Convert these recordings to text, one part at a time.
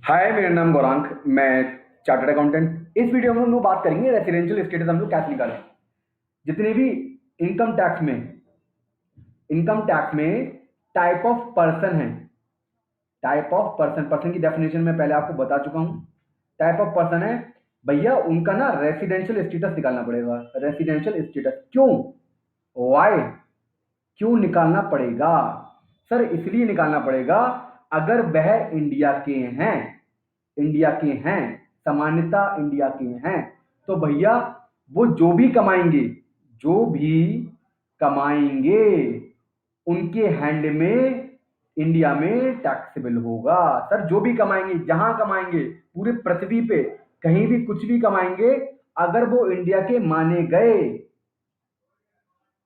हाय, मेरा नाम गौरांग। मैं चार्टर्ड अकाउंटेंट। इस वीडियो में हम लोग बात करेंगे रेसिडेंशियल स्टेटस हम लोग कैसे निकालें। जितने भी इनकम टैक्स में इनकम टैक्स में टाइप ऑफ पर्सन है। टाइप ऑफ पर्सन पर्सन की डेफिनेशन मैं पहले आपको बता चुका हूं। टाइप ऑफ पर्सन है भैया, उनका ना रेसिडेंशियल स्टेटस निकालना पड़ेगा। रेसिडेंशियल स्टेटस क्यों, वाई, क्यों निकालना पड़ेगा? सर इसलिए निकालना पड़ेगा, अगर वह इंडिया के हैं, सामान्यता इंडिया के हैं, तो भैया वो जो भी कमाएंगे उनके हैंड में इंडिया में टैक्सेबल होगा। सर जो भी कमाएंगे, जहां कमाएंगे, पूरे पृथ्वी पे कहीं भी कुछ भी कमाएंगे, अगर वो इंडिया के माने गए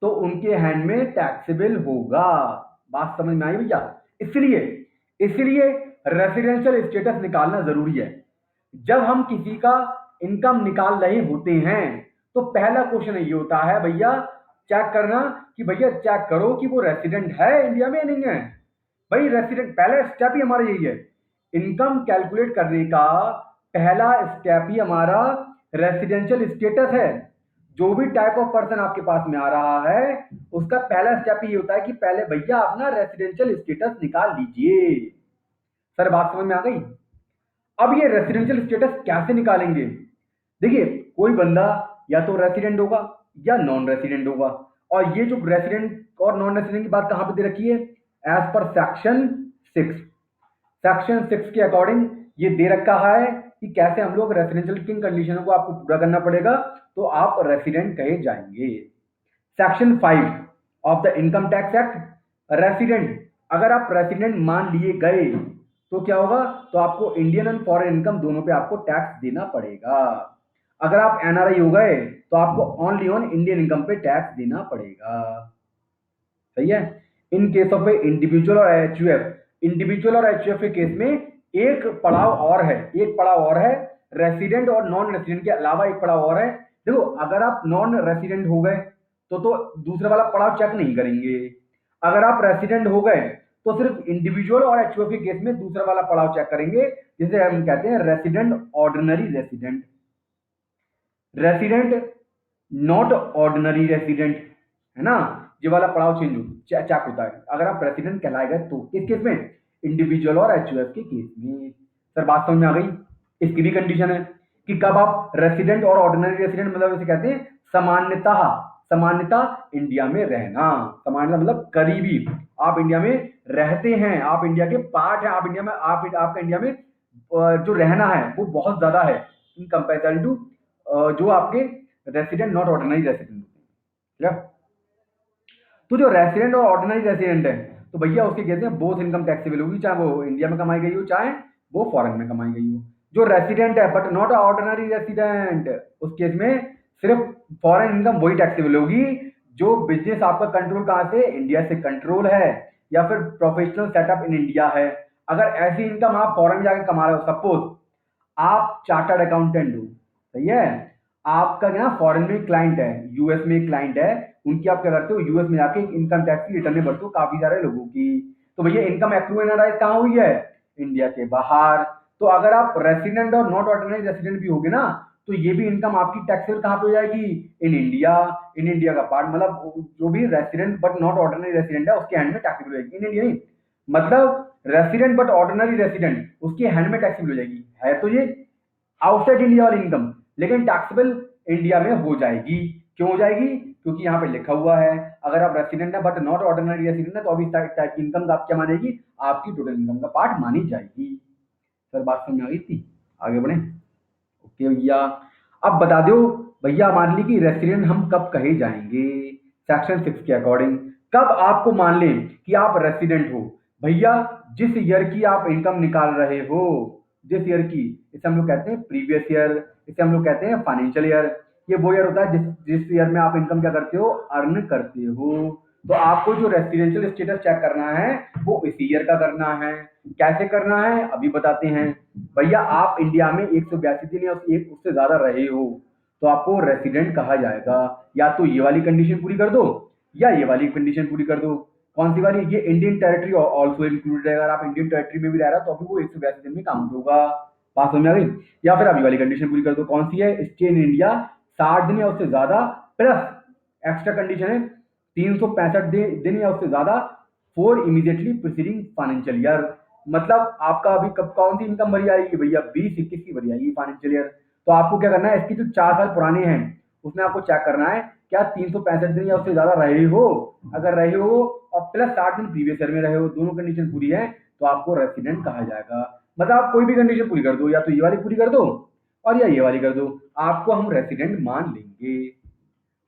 तो उनके हैंड में टैक्सेबल होगा। बात समझ में आई भैया? इसलिए इसलिए रेसिडेंशियल स्टेटस निकालना जरूरी है। जब हम किसी का इनकम निकाल रहे होते हैं तो पहला क्वेश्चन ये होता है भैया, चेक करना कि भैया चेक करो कि वो रेसिडेंट है इंडिया में या नहीं है। भाई रेसिडेंट, पहला स्टेप ही हमारा यही है। इनकम कैलकुलेट करने का पहला स्टेप ही हमारा रेसिडेंशियल स्टेटस है। जो भी टाइप ऑफ पर्सन आपके पास में आ रहा है, उसका पहला स्टेप ये होता है कि पहले भैया अपना रेसिडेंशियल स्टेटस निकाल लीजिए। सर बात समझ में आ गई? अब ये रेसिडेंशियल स्टेटस कैसे निकालेंगे? देखिए, कोई बंदा या तो रेसिडेंट होगा या नॉन रेसिडेंट होगा। और ये जो रेसिडेंट और नॉन रेसिडेंट की बात कहां पे दे रखी है? एज पर सेक्शन 6 के अकॉर्डिंग ये दे रखा है कि कैसे हम लोग रेसिडेंशियल किन कंडीशनों को आपको पूरा करना पड़ेगा, तो आप रेसिडेंट कहे जाएंगे। Section 5 of the income tax act, resident, अगर आप रेसिडेंट मान लिए गए तो क्या होगा? तो आपको इंडियन एंड फॉरेन इनकम दोनों पे आपको टैक्स देना पड़ेगा। अगर आप एनआरआई हो गए तो आपको ओनली ऑन इंडियन इनकम पे टैक्स देना पड़ेगा। सही है? इन केस ऑफ इंडिविजुअल और एचयूएफ के केस में एक पड़ाव और है। रेसिडेंट और नॉन रेसिडेंट के अलावा एक पड़ाव और है। देखो, अगर आप नॉन रेसिडेंट हो गए तो दूसरे वाला पड़ाव चेक नहीं करेंगे। अगर आप रेसिडेंट हो गए तो सिर्फ इंडिविजुअल और एचयूएफ के केस में दूसरा वाला पड़ाव चेक करेंगे, जिसे हम कहते हैं resident ordinary resident. Resident not ordinary resident, है ना? ये वाला पड़ाव चेक होता है अगर आप रेसिडेंट कहलाए गए तो। किस केस में? इंडिविजुअल और एचयूएफ के केस में। सर बात समझ में आ गई? इसकी भी कंडीशन है कि कब आप रेसिडेंट और ऑर्डिनरी रेसिडेंट, मतलब इसे कहते हैं सामान्यता सामान्यता इंडिया में रहना। सामान्यता मतलब करीबी, आप इंडिया में रहते हैं, आप इंडिया के पार्ट हैं, आप इंडिया में आपका इंडिया में जो रहना है वो बहुत ज्यादा है इन कंपेरिजन टू जो आपके रेसिडेंट नॉट ऑर्डिनरी रेसिडेंट होते हैं। तो जो रेसिडेंट और ऑर्डिनरी रेसिडेंट है, तो भैया उसके कहते हैं बोथ इनकम टैक्सेबल होगी, चाहे वो इंडिया में कमाई गई हो चाहे वो फॉरेन में कमाई गई हो। जो रेसिडेंट है बट नॉट ऑर्डिनरी रेसिडेंट, उस केस में सिर्फ फॉरेन इनकम वही टैक्सेबल होगी जो बिजनेस आपका कंट्रोल कहां से, इंडिया से कंट्रोल है, या फिर प्रोफेशनल सेटअप इन इंडिया है। अगर ऐसी इनकम आप फॉरेन जाकर कमा रहे हो, सपोज आप चार्टर्ड अकाउंटेंट हो, सही है, आपका क्या फॉरेन में क्लाइंट है, यूएस में क्लाइंट है, उनकी आप क्या करते हो, यूएस में जाके इनकम टैक्स की रिटर्न भरते हो काफी सारे लोगों की। तो भैया इनकम एक्रू एनआरआई कहां हुई है? इंडिया के बाहर। तो अगर आप रेसिडेंट और नॉट ऑर्डिनरी रेसिडेंट भी होगे ना, तो ये भी इनकम आपकी टैक्सेबल कहां पे हो जाएगी? इन इंडिया का पार्ट, मतलब जो भी resident but not ordinary resident है उसके हैंड में टैक्सेबल हो जाएगी। इन इंडिया नहीं, मतलब रेसिडेंट बट ऑर्डिनरी रेसिडेंट उसके हैंड में टैक्सेबल हो जाएगी। है तो ये आउटसाइड इंडिया वाली इनकम, लेकिन टैक्सेबल इंडिया में हो जाएगी। क्यों हो जाएगी? क्योंकि यहाँ पे लिखा हुआ है अगर आप रेसिडेंट है बट नॉट ऑर्डिनरी रेसिडेंट है तो अभी टाइप की इनकम आप क्या मानेगी? आपकी टोटल इनकम का पार्ट मानी जाएगी। सर बात समझ में आ गई थी? आगे बढ़े? ओके भैया, अब बता दो भैया, मान ली कि रेसिडेंट हम कब कहे जाएंगे सेक्शन 6 के अकॉर्डिंग। कब आपको मान लें कि आप रेसिडेंट हो? भैया जिस ईयर की आप इनकम निकाल रहे हो, जिस ईयर की, इसे हम लोग कहते हैं प्रीवियस ईयर, इसे हम लोग कहते हैं फाइनेंशियल ईयर। ये वो ईयर होता है जिस जिस ईयर में आप इनकम क्या करते हो, अर्न करते हो। तो आपको जो रेसिडेंशियल स्टेटस चेक करना है वो इसी ईयर का करना है। कैसे करना है अभी बताते हैं। भैया आप इंडिया में 182 दिन या एक उससे ज्यादा रहे हो तो आपको रेसिडेंट कहा जाएगा। या तो ये वाली कंडीशन पूरी कर दो या ये वाली कंडीशन पूरी कर दो। कौन सी वाली? ये इंडियन टेरिटरी ऑल्सो इंक्लूडेड है। अगर आप इंडियन टेरिटरी में भी रह रहा तो अभी वो 182 दिन में काउंट होगा। बात समझ में आ गई? या फिर अभी वाली कंडीशन पूरी कर दो। कौन सी है? स्टे इन इंडिया 60 दिन या उससे ज्यादा, प्लस एक्स्ट्रा कंडीशन है 365 दिन या उससे ज्यादा for immediately preceding financial year. मतलब आपका अभी कब कौन सी इनकम भरी आएगी भैया? 20-21 की भरी आएगी फाइनेंशियल ईयर। तो आपको क्या करना है, इसकी जो 4 साल पुराने हैं उसमें आपको चेक करना है क्या 365 दिन या उससे ज्यादा रहे हो। अगर रहे हो और प्लस 60 दिन प्रीवियस ईयर में रहे हो, दोनों कंडीशन पूरी है, तो आपको रेसिडेंट कहा जाएगा। मतलब आप कोई भी कंडीशन पूरी कर दो, या तो ये वाली पूरी कर दो और या ये वाली कर दो, आपको हम रेसिडेंट मान लेंगे।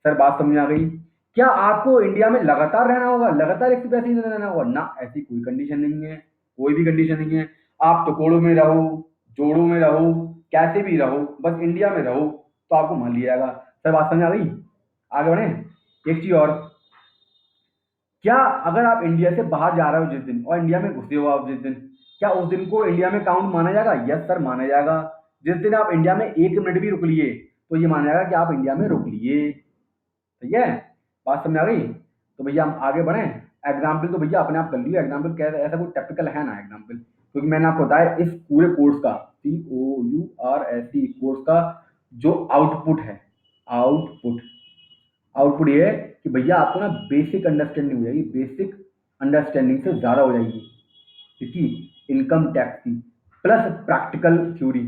सर बात समझ में आ गई? क्या आपको इंडिया में लगातार रहना होगा, लगातार 182 दिन रहना होगा? ना, ऐसी कोई कंडीशन नहीं है, कोई भी कंडीशन नहीं है। आप टकोड़ों में रहो, जोड़ों में रहो, कैसे भी रहो, बस इंडिया में रहो तो आपको मान लिया जाएगा। सर बात समझ आ गई? आगे बढ़े। एक चीज और, क्या अगर आप इंडिया से बाहर जा रहे हो जिस दिन और इंडिया में घुसे हो आप जिस दिन, क्या उस दिन को इंडिया में काउंट माना जाएगा? यस सर, माना जाएगा। जिस दिन आप इंडिया में 1 मिनट भी रुक लिए तो ये माना जाएगा कि आप इंडिया में रुक लिए। ठीक है? बात समझ आ गई? तो भैया हम आगे बढ़े। एग्जाम्पल तो भैया अपने आप कर लियो, एग्जाम्पल क्या है, ऐसा कोई टिपिकल है ना एग्जाम्पल, क्योंकि मैंने आपको बताया इस पूरे कोर्स का, COURSE कोर्स का जो आउटपुट है, आउटपुट आउटपुट ये है कि भैया आपको ना बेसिक अंडरस्टैंडिंग हो जाएगी, बेसिक अंडरस्टैंडिंग से ज्यादा हो जाएगी इसकी, इनकम टैक्स की, प्लस प्रैक्टिकल थ्योरी,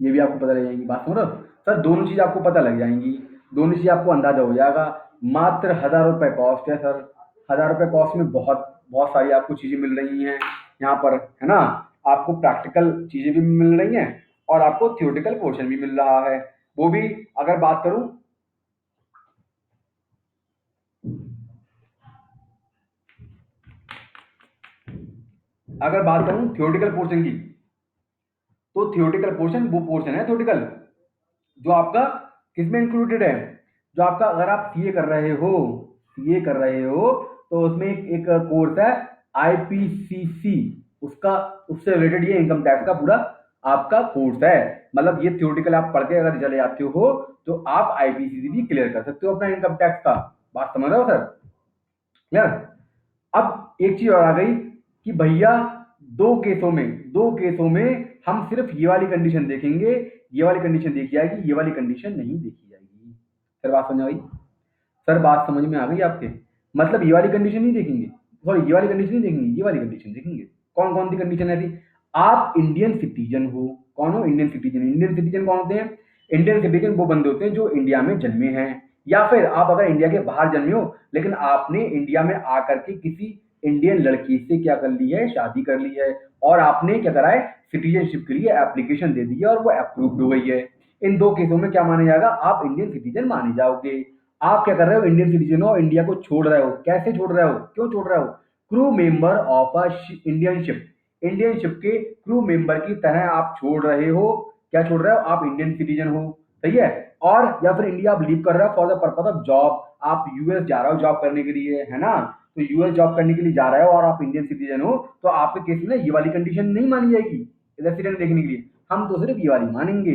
ये भी आपको पता लग जाएंगी। बात समझ रहे हो? सर दोनों चीज आपको पता लग जाएंगी, दोनों चीज आपको अंदाजा हो जाएगा। मात्र 1000 रुपये कॉस्ट है सर। 1000 रुपये कॉस्ट में बहुत बहुत सारी आपको चीजें मिल रही हैं यहाँ पर, है ना? आपको प्रैक्टिकल चीजें भी मिल रही हैं और आपको थियोरेटिकल पोर्शन भी मिल रहा है। वो भी अगर बात करूं, थियोरेटिकल पोर्शन की, तो थियोरेटिकल पोर्शन वो पोर्शन है थियोरेटिकल जो आपका किसमें इंक्लूडेड है, जो आपका अगर आप सीए कर रहे हो, तो उसमें एक कोर्स है आईपीसीसी, उसका उससे रिलेटेड ये इनकम टैक्स का पूरा आपका कोर्स है। मतलब ये थियोरेटिकल आप पढ़ के अगर चले जाते हो तो आप आईपीसीसी भी क्लियर कर सकते हो अपना इनकम टैक्स का। बात समझ रहे हो सर? क्लियर? अब एक चीज और आ गई कि भैया दो केसों में हम सिर्फ ये वाली कंडीशन देखेंगे, ये वाली कंडीशन देखी जाएगी, ये वाली कंडीशन नहीं देखी जाएगी। सर बात समझ आ गई? सर बात समझ में आ गई आपके? मतलब ये वाली कंडीशन नहीं देखेंगे, सॉरी ये वाली कंडीशन नहीं देखेंगे, ये वाली कंडीशन देखेंगे। कौन कौन सी कंडीशन है ऐसी? आप इंडियन सिटीजन हो। कौन हो? Indian citizen. इंडियन सिटीजन कौन होते हैं? इंडियन सिटीजन वो बंदे होते हैं जो इंडिया में जन्मे हैं, या फिर आप अगर इंडिया के बाहर जन्मे हो लेकिन आपने इंडिया में आकर के किसी इंडियन लड़की से क्या कर ली है, शादी कर ली है, और आपने क्या करा है, सिटीजनशिप के लिए एप्लीकेशन दे दी है और वो अप्रूव्ड हो गई है। इन दो केसों में क्या माना जाएगा? आप इंडियन सिटीजन माने जाओगे। आप क्या कर रहे हो? इंडियन सिटीजन हो, इंडिया को छोड़ रहे हो। कैसे छोड़ रहे हो, क्यों छोड़ रहे हो? Crew member of a Indian ship, Indian ship के क्रू मेंबर की तरह आप छोड़ रहे हो। क्या छोड़ रहे हो? आप इंडियन सिटीजन हो, सही है। और या फिर इंडिया आप लीव कर रहे हो for the purpose of job, आप यूएस जा रहे हो जॉब करने के लिए, है ना? तो यूएस जॉब करने के लिए जा रहे हो और आप इंडियन सिटीजन हो, तो आपके केस में ये वाली कंडीशन नहीं मानी जाएगी रेसिडेंट देखने के लिए, हम तो सिर्फ ये वाली मानेंगे।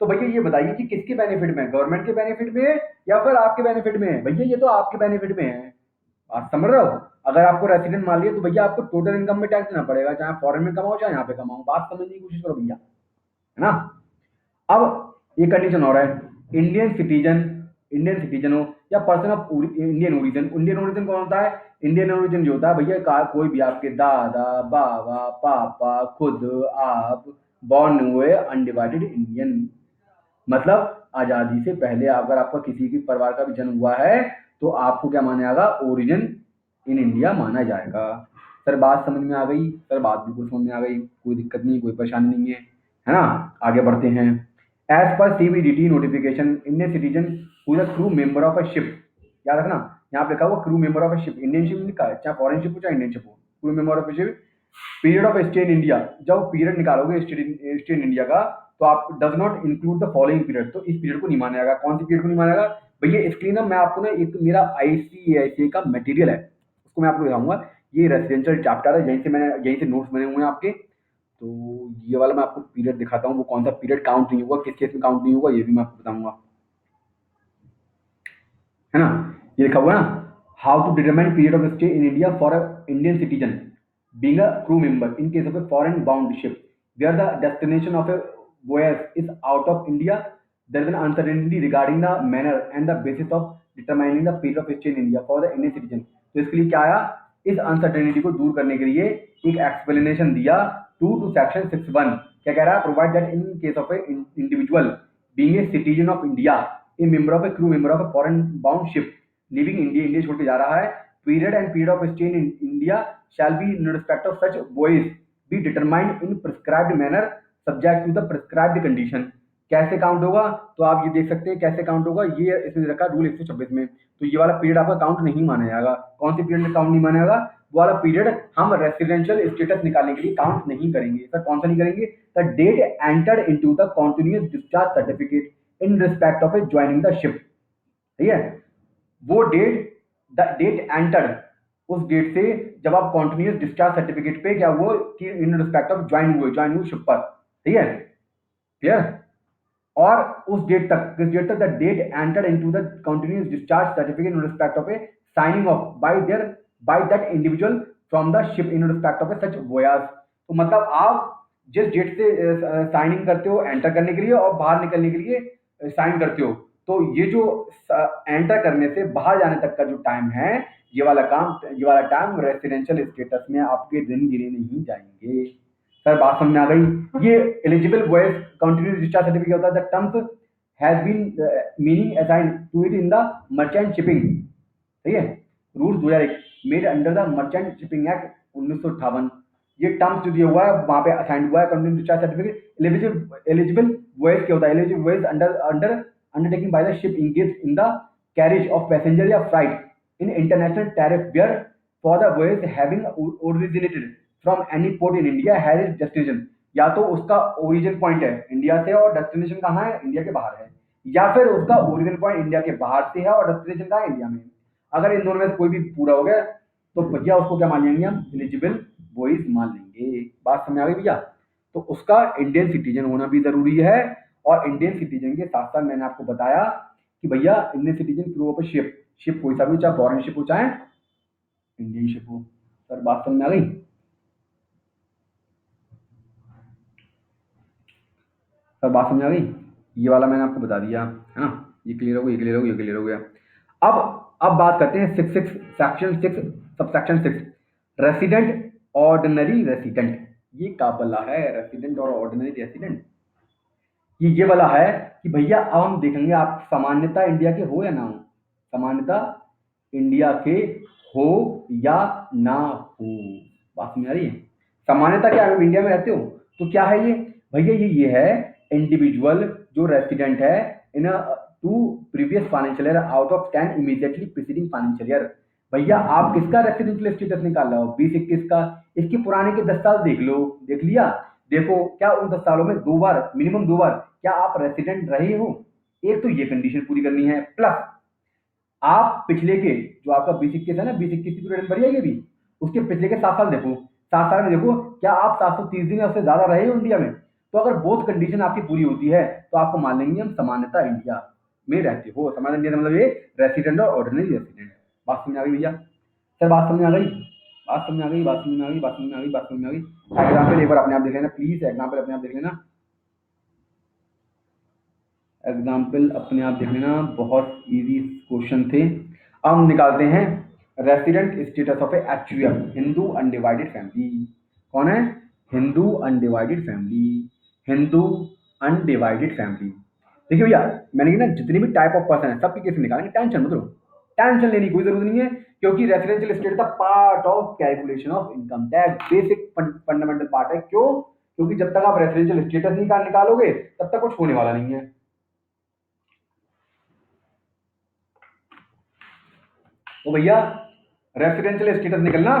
तो भैया ये बताइए कि किसके बेनिफिट में है, गवर्नमेंट के बेनिफिट में है या फिर आपके बेनिफिट में है? भैया ये तो आपके बेनिफिट में है। आप समझ रहे हो? अगर आपको रेसिडेंट मान लिया तो भैया आपको टोटल इनकम में टैक्स देना पड़ेगा, चाहे फॉरेन में कमाओ चाहे यहाँ पे कमाओ। बात समझने की कोशिश करो भैया, है ना? अब ये कंडीशन हो रहा है इंडियन सिटीजन हो या person of Indian origin. Indian origin कौन होता है? इंडियन ओरिजिन जो होता है भैया कोई भी आपके दादा बाबा पापा खुद आप बॉर्न हुए अनडिवाइडेड इंडियन, मतलब आजादी से पहले अगर आपका किसी भी परिवार का भी जन्म हुआ है तो आपको क्या माना जाएगा? ओरिजिन इन इंडिया माना जाएगा। सर बात समझ में आ गई? सर बात बिल्कुल समझ में आ गई, कोई दिक्कत नहीं, कोई परेशानी नहीं है ना? आगे बढ़ते हैं। As per CBDT notification, Indian citizen who is a crew member of a ship, याद रखना यहाँ पे लिखा हुआ crew member of a ship, Indian ship लिखा है, चाहे फॉरेन शिप हो चाहे इंडियन शिप हो, crew member of a ship, period of stay in India, जब पीरियड निकालोगे स्टे इन इंडिया का तो आप does not include the following period, तो इस पीरियड को नहीं माना जाएगा। कौन सी पीरियड को नहीं माना जाएगा भैया? इसके लिए ना मैं आपको ना एक मेरा आईसीएसए का मटेरियल है उसको मैं आपको दिखाऊंगा। ये रेसिडेंशियल चैप्टर है, यहीं से नोट्स बने हुए हैं आपके। तो ये वाला मैं आपको पीरियड दिखाता हूँ, वो कौन सा पीरियड काउंट नहीं होगा, किस केस में काउंट नहीं होगा, ये भी मैं आपको बताऊंगा, है ना? ये लिखा हुआ है ना, how to determine period of stay in India for a Indian citizen being a crew member in case of a foreign bound ship where the destination of a voyage is out of India. There is an uncertainty regarding the manner and the basis of determining the period of stay in India for the Indian citizen. तो इसके लिए क्या आया, इस uncertainty को दूर करने के लिए एक एक्सप्लेनेशन दिया टू सेक्शन 6(1). क्या कह रहा है, provide that in case of a individual being a citizen of India, a member of a crew member of a foreign bound ship leaving India, India छोड़ के जा रहा है, period of stay in India shall be in respect of such voyage be determined in prescribed manner subject to the prescribed condition. कैसे count होगा, तो आप ये देख सकते हैं कैसे काउंट होगा, ये इसमें रखा रूल 126 में। तो ये वाला पीरियड आपका काउंट नहीं माना जाएगा। कौन सी पीरियड में काउंट नहीं माना जाएगा, वो वाला पीरियड हम रेसिडेंशियल स्टेटस निकालने के लिए काउंट नहीं करेंगे। सर कौन सा नहीं करेंगे, the date entered into the continuous discharge certificate in respect of a joining the ship. ठीक है, वो डेट, द डेट एंटर्ड, उस डेट से जब आप कॉन्टिन्यूअस डिस्चार्ज सर्टिफिकेट पे क्या वो कि इन रिस्पेक्ट ऑफ ज्वाइन हुए शिप पर। ठीक है, क्लियर। और उस डेट तक, किस डेट तक, the date entered into the continuous discharge certificate in respect of a signing off by that individual from the ship in respect of a such voyage. तो मतलब आप जिस डेट से साइनिंग करते हो एंटर करने के लिए और बाहर निकलने के लिए साइन करते हो, तो ये जो एंटर करने से बाहर जाने तक का जो टाइम है, ये वाला टाइम रेसिडेंशियल स्टेटस में आपके दिन गिने नहीं जाएंगे। सर बात समझ में आ गई। ये eligible voice continuous discharge certificate होता है, the terms has been meaning assigned to it in the merchant shipping. ठीक है, rules 2001 made under the merchant shipping act 1958। ये टर्म्स जो दिया हुआ है वहां पे असाइंड हुआ है continuous discharge certificate. Eligible voyage क्या होता है, eligible voyage undertaking by the ship engage in the carriage of passenger या freight in international traffic where for the voyage having originated from any port in India has its destination. या तो उसका origin point है India से और destination कहाँ है, India के बाहर है, या फिर उसका ओरिजिन पॉइंट इंडिया के बाहर से है और डेस्टिनेशन कहाँ है, इंडिया में। अगर इन दोनों में से कोई भी पूरा हो गया तो भैया उसको क्या मान लेंगे हम, एलिजिबल वॉइस मान लेंगे। बात समझ आ गई भैया। तो उसका इंडियन सिटीजन होना भी जरूरी है, और इंडियन सिटीजन के साथ साथ मैंने आपको बताया कि भैया Indian citizen crew of ship, ship कोई सा भी, चाहे फॉरेन शिप हो चाहे इंडियन शिप हो। सर बात समझ में आ गई। सब बात समझ आ गई। ये वाला मैंने आपको बता दिया है ना, ये क्लियर हो गया, ये क्लियर हो गया, ये क्लियर हो गया। अब बात करते हैं section 6 subsection 6 resident ordinary resident. ये का वाला है रेसिडेंट और ऑर्डिनरी रेसिडेंट। ये वाला है कि भैया अब हम देखेंगे आप सामान्यता इंडिया के हो या ना हो, सामान्यता इंडिया के हो या ना हो। बात समझ आ रही है। सामान्यता क्या है, इंडिया में रहते हो तो क्या है ये भैया, ये है इंडिविजुअल जो रेसिडेंट है in two previous financial year out of 10 immediately preceding financial year. भैया आप किसका रेसिडेंशियल स्टेटस निकाल रहे हो, 2021 का, इसके पुराने के 10 साल देख लो, देख लिया, देखो क्या उन 10 सालों में 2 बार, मिनिमम 2 बार क्या आप रेसिडेंट रहे हो। एक तो ये कंडीशन पूरी करनी है, प्लस आप पिछले के जो आपका 2021 है ना, 2021 की रिटर्न भरी है अभी, उसके पिछले के 7 साल देखो, 7 साल में देखो क्या आप 730 दिन या उससे ज्यादा रहे हो इंडिया में। तो अगर बोथ कंडीशन आपकी पूरी होती है तो आपको मान लेंगे हम सामान्यता इंडिया में रहते हो। सामान्य इंडिया मतलब ये रेसिडेंट और ऑर्डिनरी रेसिडेंट। बात समझ आ गई भैया। सर बात समझ आ गई, बात समझ आ गई, बात समझ आ गई, बात समझ आ गई, बात समझ आ गई। एग्जाम्पल एक बार अपने आप देख लेना प्लीज, एग्जाम्पल अपने आप देख लेना, एग्जाम्पल अपने आप देख लेना, बहुत इजी क्वेश्चन थे। अब हम निकालते हैं resident status of A HUF, Hindu undivided family. कौन है, Hindu undivided family, Hindu undivided family. देखिए भैया मैंने ना जितने भी टाइप ऑफ पर्सन है सबके केस निकालेंगे, टेंशन मत लो, टेंशन लेने की कोई जरूरत नहीं है, क्योंकि residential status the part of calculation of income tax, basic fundamental part है। क्यों, क्योंकि जब तक आप रेसिडेंशियल स्टेटस नहीं निकालोगे तब तक कुछ होने वाला नहीं है। तो भैया रेसिडेंशियल स्टेटस निकलना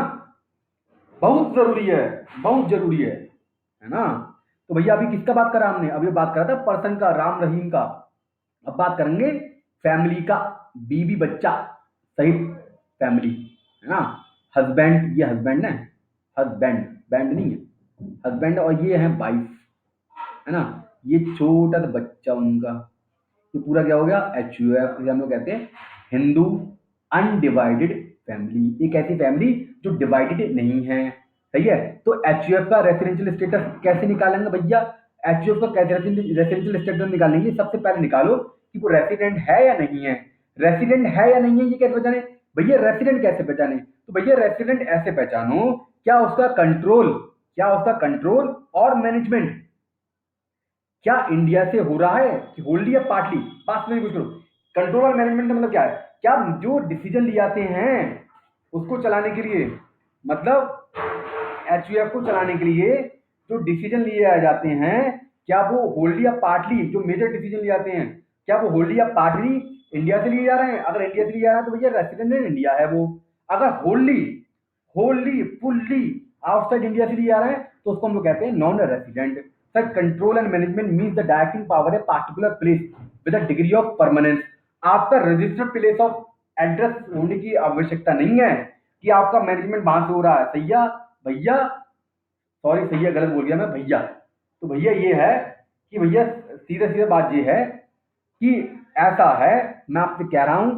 बहुत जरूरी है, बहुत जरूरी है ना। तो भैया अभी किसका बात करा हमने, अभी बात करा था पर्सन का, राम रहीम का। अब बात करेंगे फैमिली का, बीवी बच्चा सहित फैमिली, है ना। हस्बैंड, ये हस्बैंड है, हस्बैंड बैंड नहीं है, हस्बैंड, और ये है वाइफ, है ना। ये छोटा सा बच्चा उनका, ये पूरा क्या हो गया, एच यू एफ, हम लोग कहते हैं हिंदू अनडिवाइडेड फैमिली, एक ऐसी फैमिली जो डिवाइडेड नहीं है। सही है। तो एचयूएफ का रेसिडेंशियल स्टेटस कैसे निकालेंगे भैया? एचयूएफ का कैसे रेसिडेंशियल स्टेटस निकालने के लिए सबसे पहले निकालो कि वो रेसिडेंट है या नहीं है। रेसिडेंट है या नहीं है ये कैसे पहचाने भैया? रेसिडेंट कैसे पहचाने? तो भैया रेसिडेंट ऐसे पहचानो, क्या उसका कंट्रोल और मैनेजमेंट क्या इंडिया से हो रहा है कि होल्डली या पार्टली? पास में कुछ करो। कंट्रोल और मैनेजमेंट का मतलब क्या है? क्या जो डिसीजन लिए जाते हैं उसको चलाने के लिए, मतलब एचयूएफ को चलाने के लिए जो डिसीजन लिए जाते हैं, क्या वो होल्डली या पार्टली, जो मेजर डिसीजन लिए जाते हैं, क्या वो होल्डली या पार्टली इंडिया से लिए जा रहे हैं? अगर इंडिया से लिए जा रहा है तो भैया रेसिडेंट इन इंडिया है वो। अगर होल्डली होल्डली फुल्ली आउटसाइड इंडिया से लिए जा रहे हैं तो उसको हम लोग कहते हैं non resident. Sir control and management means the directing power a particular place with a degree of permanence. आपका रजिस्टर्ड प्लेस ऑफ एड्रेस होने की आवश्यकता नहीं है कि आपका मैनेजमेंट वहां से हो रहा है। सैया भैया, सॉरी सैया गलत बोल गया मैं, भैया। तो भैया ये है कि भैया सीधा सीधा बात ये है कि ऐसा है, मैं आपसे कह रहा हूं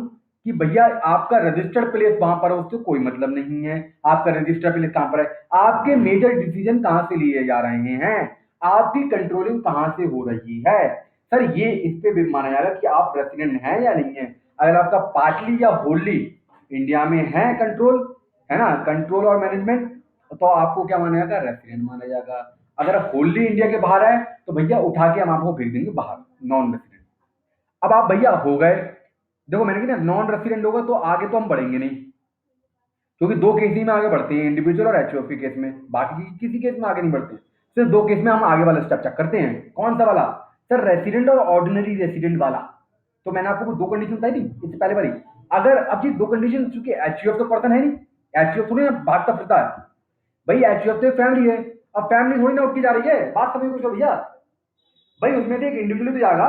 कि भैया आपका रजिस्टर्ड प्लेस वहां पर है उससे कोई मतलब नहीं है। आपका रजिस्टर्ड प्लेस कहां पर है? आपके मेजर डिसीजन कहां से लिए जा रहे हैं, आपकी कंट्रोलिंग कहां से हो रही है। सर ये इस पे भी माना जाएगा कि आप रेसिडेंट हैं या नहीं है। अगर आपका पार्टली या होल्डली इंडिया में है कंट्रोल, है ना, कंट्रोल और मैनेजमेंट, तो आपको क्या माना जाएगा? रेसिडेंट माना जाएगा। अगर होल्डली इंडिया के बाहर है तो भैया उठा के हम आपको भेज देंगे बाहर, नॉन रेसिडेंट। अब आप भैया हो गए, देखो मैंने कहा ना नॉन रेसिडेंट होगा तो आगे तो हम बढ़ेंगे नहीं, क्योंकि दो केस ही में आगे बढ़ते हैं, इंडिविजुअल और एचओएफ के केस में, बाकी किसी केस में आगे नहीं बढ़ते। सिर्फ दो केस में हम आगे वाला स्टेप चेक करते हैं। कौन सा वाला? सर रेसिडेंट और ऑर्डिनरी रेसिडेंट वाला। तो मैंने आपको दो कंडीशन बताई थी इससे पहले वाली। अगर अब ये दो कंडीशन, चूंकि एचयूएफ तो पर्सन है नहीं, एचयूएफ थोड़ी ना भागता फिरता है भाई, एचयूएफ तो फैमिली है। अब फैमिली थोड़ी ना उठ के जा रही है, बात समझ कुछ भैया। भाई उसमें से एक इंडिविजुअल तो जाएगा,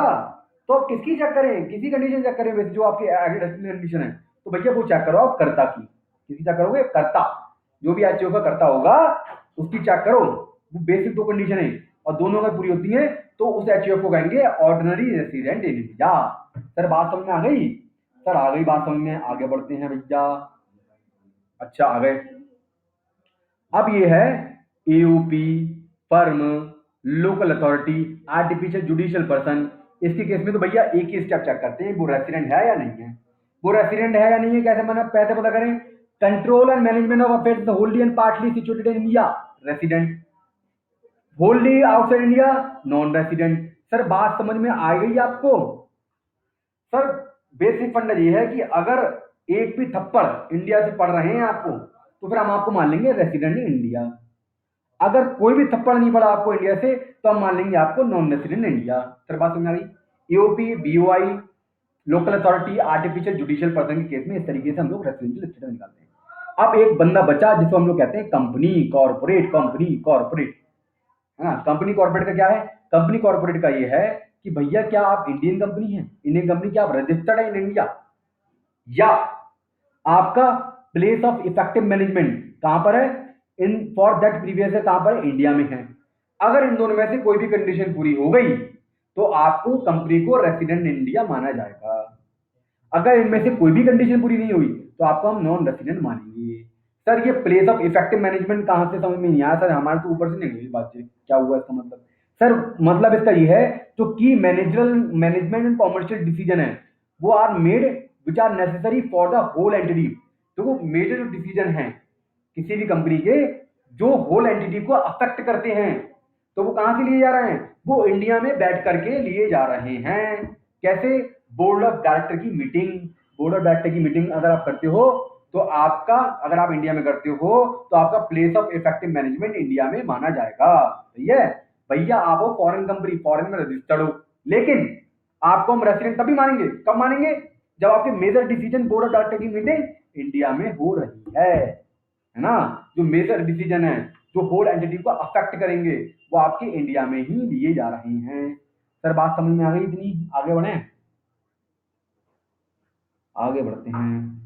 तो आप किसकी चेक करें? किसी कंडीशन चेक करें वैसे जो आपकी कंडीशन है, तो भैया वो चेक करो आप कर्ता की। किसी चेक करोगे? कर्ता, जो भी एचओ का कर्ता होगा उसकी चेक करो। वो बेसिक दो कंडीशन है और दोनों अगर पूरी होती है तो उस एचओ को कहेंगे ordinary resident in India. Sir बात समझ में आ गई? सर आ गई बात समझ में, आगे बढ़ते हैं भैया। अच्छा आ गए। अब ये है AOP, firm, local authority, artificial judicial person. इसके केस में तो भैया एक ही स्टेप चेक करते हैं वो रेसिडेंट है या नहीं है। वो रेसिडेंट है या नहीं है कैसे मैंने पैसे पता करें? Control and management of affairs होल्डली and partly situated in India, resident. होल्डली outside India, non resident. Sir बात समझ में आ गई आपको? सर बेसिक फंडा ये है कि अगर एक भी थप्पड़ इंडिया से पड़ रहे हैं आपको तो फिर हम आपको मान लेंगे रेसिडेंट इन इंडिया। अगर कोई भी थप्पड़ नहीं पड़ा आपको इंडिया से तो हम मान लेंगे आपको नॉन रेसिडेंट इंडिया। सर बात समझ आ गई? AOP, BOI, local authority, artificial judicial person के केस में इस तरीके से हम लोग रेसिडेंशियल स्टेटस निकालते हैं। अब एक बंदा बचा जिसको हम लोग कहते हैं कंपनी कॉर्पोरेट। कंपनी कॉर्पोरेट है ना, कंपनी कॉर्पोरेट का क्या है? कंपनी कॉर्पोरेट का ये है कि भैया क्या आप इंडियन कंपनी है, इंडियन कंपनी, क्या आप रजिस्टर्ड है इन इंडिया, या आपका प्लेस ऑफ इफेक्टिव मैनेजमेंट कहां पर है, इन फॉर दैट प्रीवियस है कहां पर है, इंडिया में है। अगर इन दोनों में से कोई भी कंडीशन पूरी हो गई तो आपको कंपनी को रेसिडेंट इंडिया माना जाएगा। अगर इनमें से कोई भी कंडीशन पूरी नहीं हुई तो आपको हम नॉन रेसिडेंट मानेंगे। सर ये प्लेस ऑफ इफेक्टिव मैनेजमेंट कहां से समझ में नहीं आया? सर हमारे तो ऊपर से निकली बातचीत, क्या हुआ इसका मतलब? सर मतलब इसका ये है जो की managerial management and commercial decision है वो are made which are necessary for the whole entity. तो वो मेजर जो डिसीजन है किसी भी कंपनी के जो होल एंटिटी को अफेक्ट करते हैं तो वो कहां से लिए जा रहे हैं? वो इंडिया में बैठ करके लिए जा रहे हैं। कैसे? बोर्ड ऑफ डायरेक्टर की मीटिंग। बोर्ड ऑफ डायरेक्टर की मीटिंग अगर आप करते हो तो आपका, अगर आप इंडिया में करते हो तो आपका place of effective management India में माना जाएगा। सही है भैया, आप हो फॉरेन कंपनी, फॉरेन में रजिस्टर्ड हो, लेकिन आपको हम रेसिडेंट तभी मानेंगे, कब मानेंगे? जब आपके major decision board of director की मीटिंग इंडिया में हो रही है ना। जो मेजर डिसीजन है जो होल एंटिटी को अफेक्ट करेंगे वो आपके इंडिया में ही लिए जा रहे हैं। सर बात समझ में आ गई इतनी? आगे बढ़े, आगे बढ़ते हैं।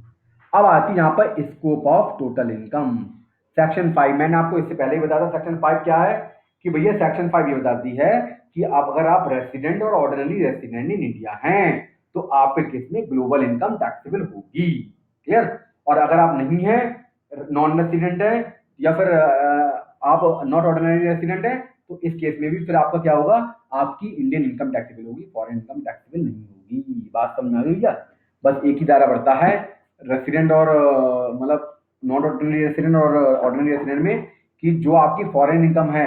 अब आती है यहाँ पर scope of total income, section 5। मैंने आपको इससे पहले ही बताया था सेक्शन 5 क्या है, कि भैया सेक्शन 5 ये बताती है कि अब अगर आप रेसिडेंट और ऑर्डिनरी रेसिडेंट इन इंडिया हैं तो आपके केस में ग्लोबल इनकम टैक्सेबल होगी। क्लियर? और अगर आप नहीं हैं, नॉन रेसिडेंट है, या फिर आप नॉट ऑर्डिनरी रेसिडेंट है, तो इस केस में भी फिर आपका क्या होगा, आपकी इंडियन इनकम टैक्सेबल होगी, फॉरेन इनकम टैक्सेबल नहीं होगी। बात समझ में आ गई क्या? बस एक ही दायरा बढ़ता है रेसिडेंट और मतलब नॉट ऑर्डिनरी रेसिडेंट और ऑर्डिनरी रेसिडेंट में, कि जो आपकी फॉरेन इनकम है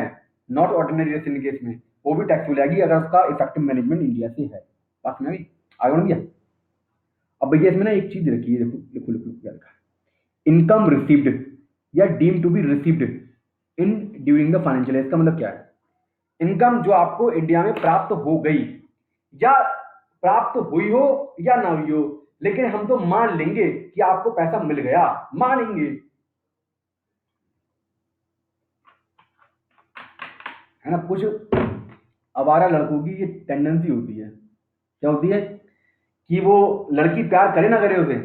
नॉट ऑर्डिनरी रेसिडेंट केस में, वो भी टैक्सेबल आएगी अगर उसका इफेक्टिव मैनेजमेंट इंडिया से है। बात समझ में आ गई? आगे बढ़ गया। अब भैया इसमें ना एक चीज रखी है, देखो लिखो लिखो क्या लिखा है, इनकम रिसीव्ड या deem to be received in during the financial year. इसका मतलब क्या है? इनकम जो आपको इंडिया में प्राप्त हो गई, या प्राप्त हुई हो या ना हुई हो, लेकिन हम तो मान लेंगे कि आपको पैसा मिल गया, मानेंगे, है ना। कुछ आवारा लड़कों की ये टेंडेंसी होती है, क्या होती है, कि वो लड़की प्यार करे ना करे उसे,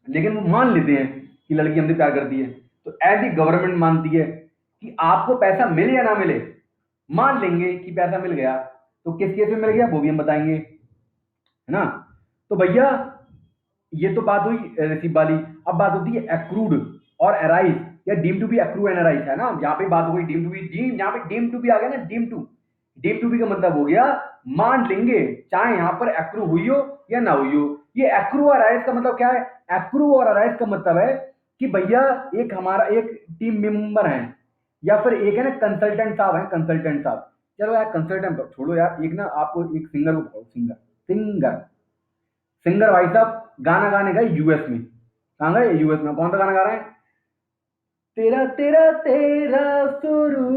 लेकिन वो मान लेते हैं कि लड़की हमसे प्यार करती है, तो ऐसी गवर्नमेंट मानती है कि आपको पैसा मिले या ना मिले, मान लेंगे कि पैसा मिल गया। तो किस केस में मिल गया वो भी हम बताएंगे, है ना। तो भैया ये तो बात हुई रिसीव वाली। अब बात होती है एक्रूड और अराइज, या deem to be accrue and arise, है ना। यहाँ पे बात हो गई डीम टू बी, डीम यहाँ पे डीम टू बी आ गया ना, डीम टू बी का मतलब हो गया मान लेंगे, चाहे यहाँ पर एक्रू हुई हो या ना हुई हो। ये एक्रू और अराइज का मतलब क्या है? एक्रू और अराइज का मतलब है कि भैया एक हमारा एक टीम मेंबर है, या फिर एक है ना कंसल्टेंट साहब है, कंसल्टेंट साहब, चलो यार कंसल्टेंट छोड़ो यार, एक ना आपको एक सिंगर को बताओ, सिंगर सिंगर सिंगर भाई साहब गाना गाने गए यूएस में। कहाँ गए? यूएस में। कौन सा गाना गा रहे हैं? तेरा तेरा तेरा सुरूर।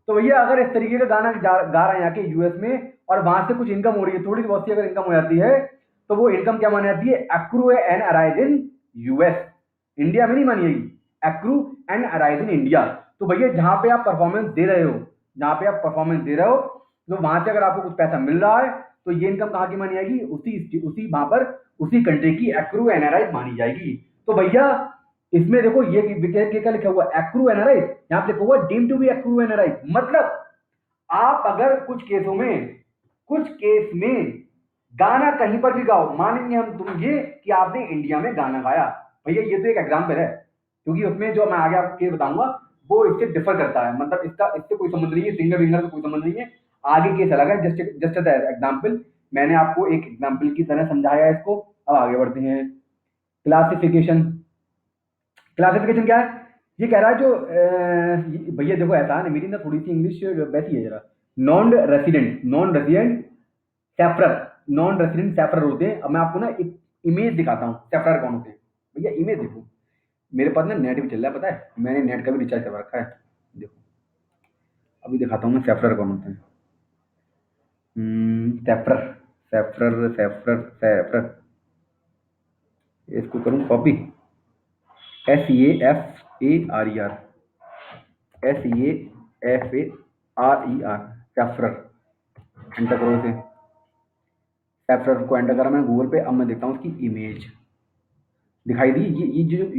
तो भैया अगर इस तरीके का गाना गा रहे हैं यहाँ के यूएस में, और वहां से कुछ इनकम हो रही है, थोड़ी बहुत सी अगर इनकम हो जाती है, तो वो इनकम क्या मानी जाती है? Accrue and arise in US. India में नहीं मानी जाएगी, accrue and arise in India. तो भैया जहां पे आप परफॉर्मेंस दे रहे हो, जहां पे आप परफॉर्मेंस दे रहे हो, तो वहां से अगर आपको कुछ पैसा मिल रहा है, तो ये इनकम कहाँ की मानी जाएगी? उसी उसी वहां पर उसी कंट्री की एक्रू एंड अराइज मानी जाएगी। तो भैया इसमें देखो ये क्या लिखा हुआ? Accrue NRI. यहाँ पे लिखा हुआ deem to be accrue NRI. मतलब आप अगर कुछ केस में गाना कहीं पर भी गाओ, मानेंगे हम तुम ये कि आपने इंडिया में गाना गाया। भैया ये तो एक एग्जाम्पल है, क्योंकि उसमें जो मैं आगे आपको ये बताऊंगा वो इससे डिफर करता है, मतलब इसका इससे कोई संबंध नहीं है, सिंगर विंगर से कोई संबंध नहीं है। आगे केस अलग है, जस्ट जस्ट एग्जाम्पल। मैंने आपको एक एग्जाम्पल की तरह समझाया है इसको। अब आगे बढ़ते हैं। क्लासिफिकेशन। क्लासिफिकेशन क्या है? ये कह रहा है जो भैया देखो ऐसा है ना, मेरी ना थोड़ी सी इंग्लिश वैसी है जरा। नॉन रेसिडेंट सेफरर, नॉन रेसिडेंट सेफरर होते हैं। अब मैं आपको ना एक इमेज दिखाता हूँ सेफरर कौन होते हैं। भैया इमेज देखो, मेरे पास ना नेट भी चल रहा है, पता है, मैंने नेट का भी रिचार्ज करवा रखा है। देखो अभी दिखाता हूँ मैं सेफरर कौन होते हैं। सेफरर सेफरर सेफरर सेफरर, इसको करूँ कॉपी, SEAFARER, SEAFARER, सेफरर। एंटर करो इसे, सेफरर को एंटर करा मैंने गूगल पे। अब मैं देखता हूँ उसकी इमेज दिखाई दी।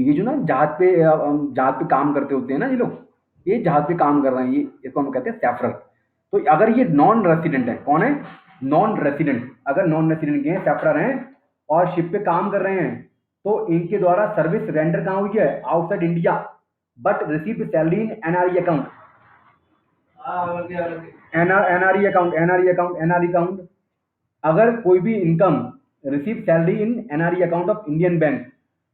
ये जो ना जहाज पे काम करते होते हैं ना ये लोग, ये जहाज पे काम कर रहे हैं, ये इसको हम कहते हैं सेफरर। तो अगर ये नॉन रेसिडेंट है, कौन है? Non resident. अगर नॉन रेसिडेंट के हैं, सेफरर हैं, और शिप पे काम कर रहे हैं, तो इनके द्वारा सर्विस रेंडर कहाँ हुई है? Outside India, but receive salary in NRE account. NRE account. अगर कोई भी income receive salary in NRE account of Indian bank,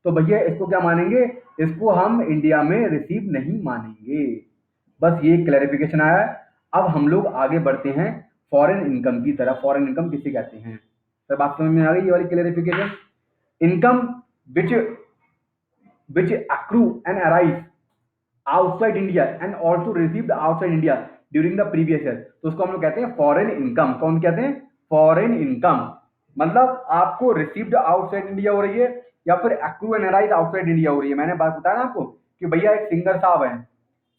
तो भैया इसको क्या मानेंगे? इसको हम इंडिया में रिसीव नहीं मानेंगे। बस ये क्लैरिफिकेशन आया है। अब हम लोग आगे बढ़ते हैं फॉरेन इनकम की तरफ। फॉरेन इनकम किसे कहते हैं? सर बात समझ में आ गई ये वाली clarification? Income which which accrue and arise outside India and also received outside India during the previous year, तो उसको हम लोग कहते हैं फॉरेन इनकम। कौन कहते हैं? Foreign income. मतलब आपको रिसीव्ड आउटसाइड इंडिया हो रही है, या फिर accrue and arise outside India हो रही है। मैंने बात बताया ना आपको कि भैया एक सिंगर साहब है,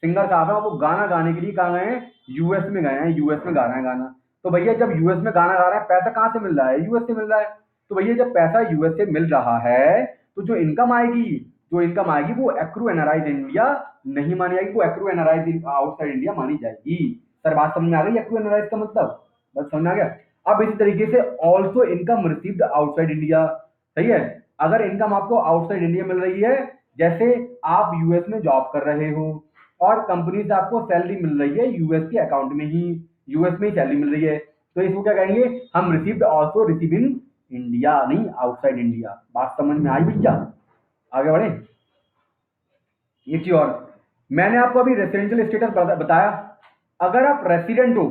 वो गाना गाने के लिए कहाँ गए हैं? यूएस में गए हैं, यूएस में गा रहे हैं गाना। तो भैया जब यूएस में गाना गा रहे हैं, पैसा कहाँ से मिल रहा है? यूएस से मिल रहा है। तो भैया जब पैसा यूएस से मिल रहा है, तो जो इनकम आएगी वो एक्रू एनआरआई इंडिया नहीं मानी जाएगी, वो एक्रू एनआरआई आउटसाइड इंडिया मानी जाएगी। सर बात समझ में आ गई एक्रू एनआरआई का मतलब? बस समझ में आ गया। अब इसी तरीके से also income received outside India, सही है। अगर इनकम आपको आउटसाइड इंडिया मिल रही है, जैसे आप यूएस में जॉब कर रहे हो और कंपनी से आपको सैलरी मिल रही है यूएस के अकाउंट में ही, यूएस में ही सैलरी मिल रही है, तो इसको क्या कहेंगे हम received also receive in India, नहीं आउटसाइड इंडिया। बात समझ में आई भैया? आगे बढ़े। एक चीज और, मैंने आपको अभी रेसिडेंशियल स्टेटस बताया, अगर आप रेसिडेंट हो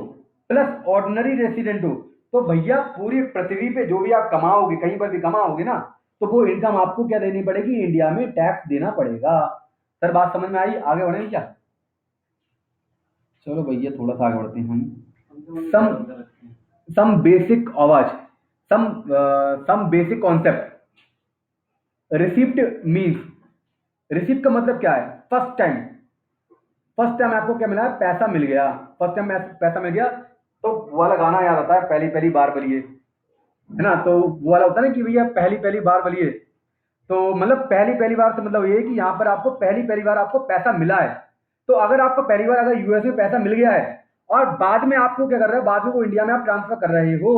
प्लस ऑर्डिनरी रेसिडेंट हो तो भैया पूरी पृथ्वी पे जो भी आप कमाओगे, कहीं पर भी कमाओगे ना, तो वो इनकम आपको क्या देनी पड़ेगी, इंडिया में टैक्स देना पड़ेगा। सर बात समझ में आई? आगे बढ़े क्या? चलो भैया थोड़ा सा आगे बढ़ते हैं हम। सम बेसिक आवाज, some basic concept. Receipt means, receipt का मतलब क्या है? फर्स्ट टाइम, फर्स्ट टाइम आपको क्या मिला है? पैसा मिल गया। फर्स्ट टाइम पैसा मिल गया तो वो वाला गाना याद आता है, पहली पहली बार बलिए, है ना? तो वो वाला होता है ना कि भैया पहली पहली बार बलिए, तो मतलब पहली पहली बार से मतलब ये है कि यहाँ पर आपको पहली पहली बार आपको पैसा मिला है। तो अगर आपको पहली बार अगर यूएस में पैसा मिल गया है और बाद में आपको क्या कर रहे हो, बाद में वो इंडिया में आप ट्रांसफर कर रहे हो,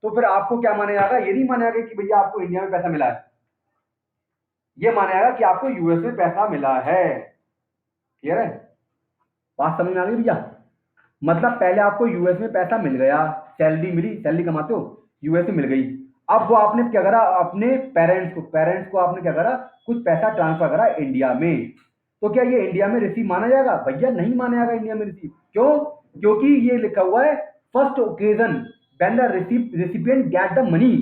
तो फिर आपको क्या माना जाएगा? ये नहीं माना जाएगा कि भैया आपको इंडिया में पैसा मिला है, ये माना जाएगा कि आपको यूएस में पैसा मिला है। क्लियर है? बात समझ में आ गई भैया? मतलब पहले आपको यूएस में पैसा मिल गया, सैलरी मिली, सैलरी कमाते हो, यूएस में मिल गई, अब वो आपने क्या करा, अपने पेरेंट्स को आपने क्या करा, कुछ पैसा ट्रांसफर करा इंडिया में, तो क्या ये इंडिया में रिसीव माना जाएगा? भैया नहीं माना जाएगा इंडिया में रिसीव। क्यों? क्योंकि ये लिखा हुआ है first occasion when the recipient get the money.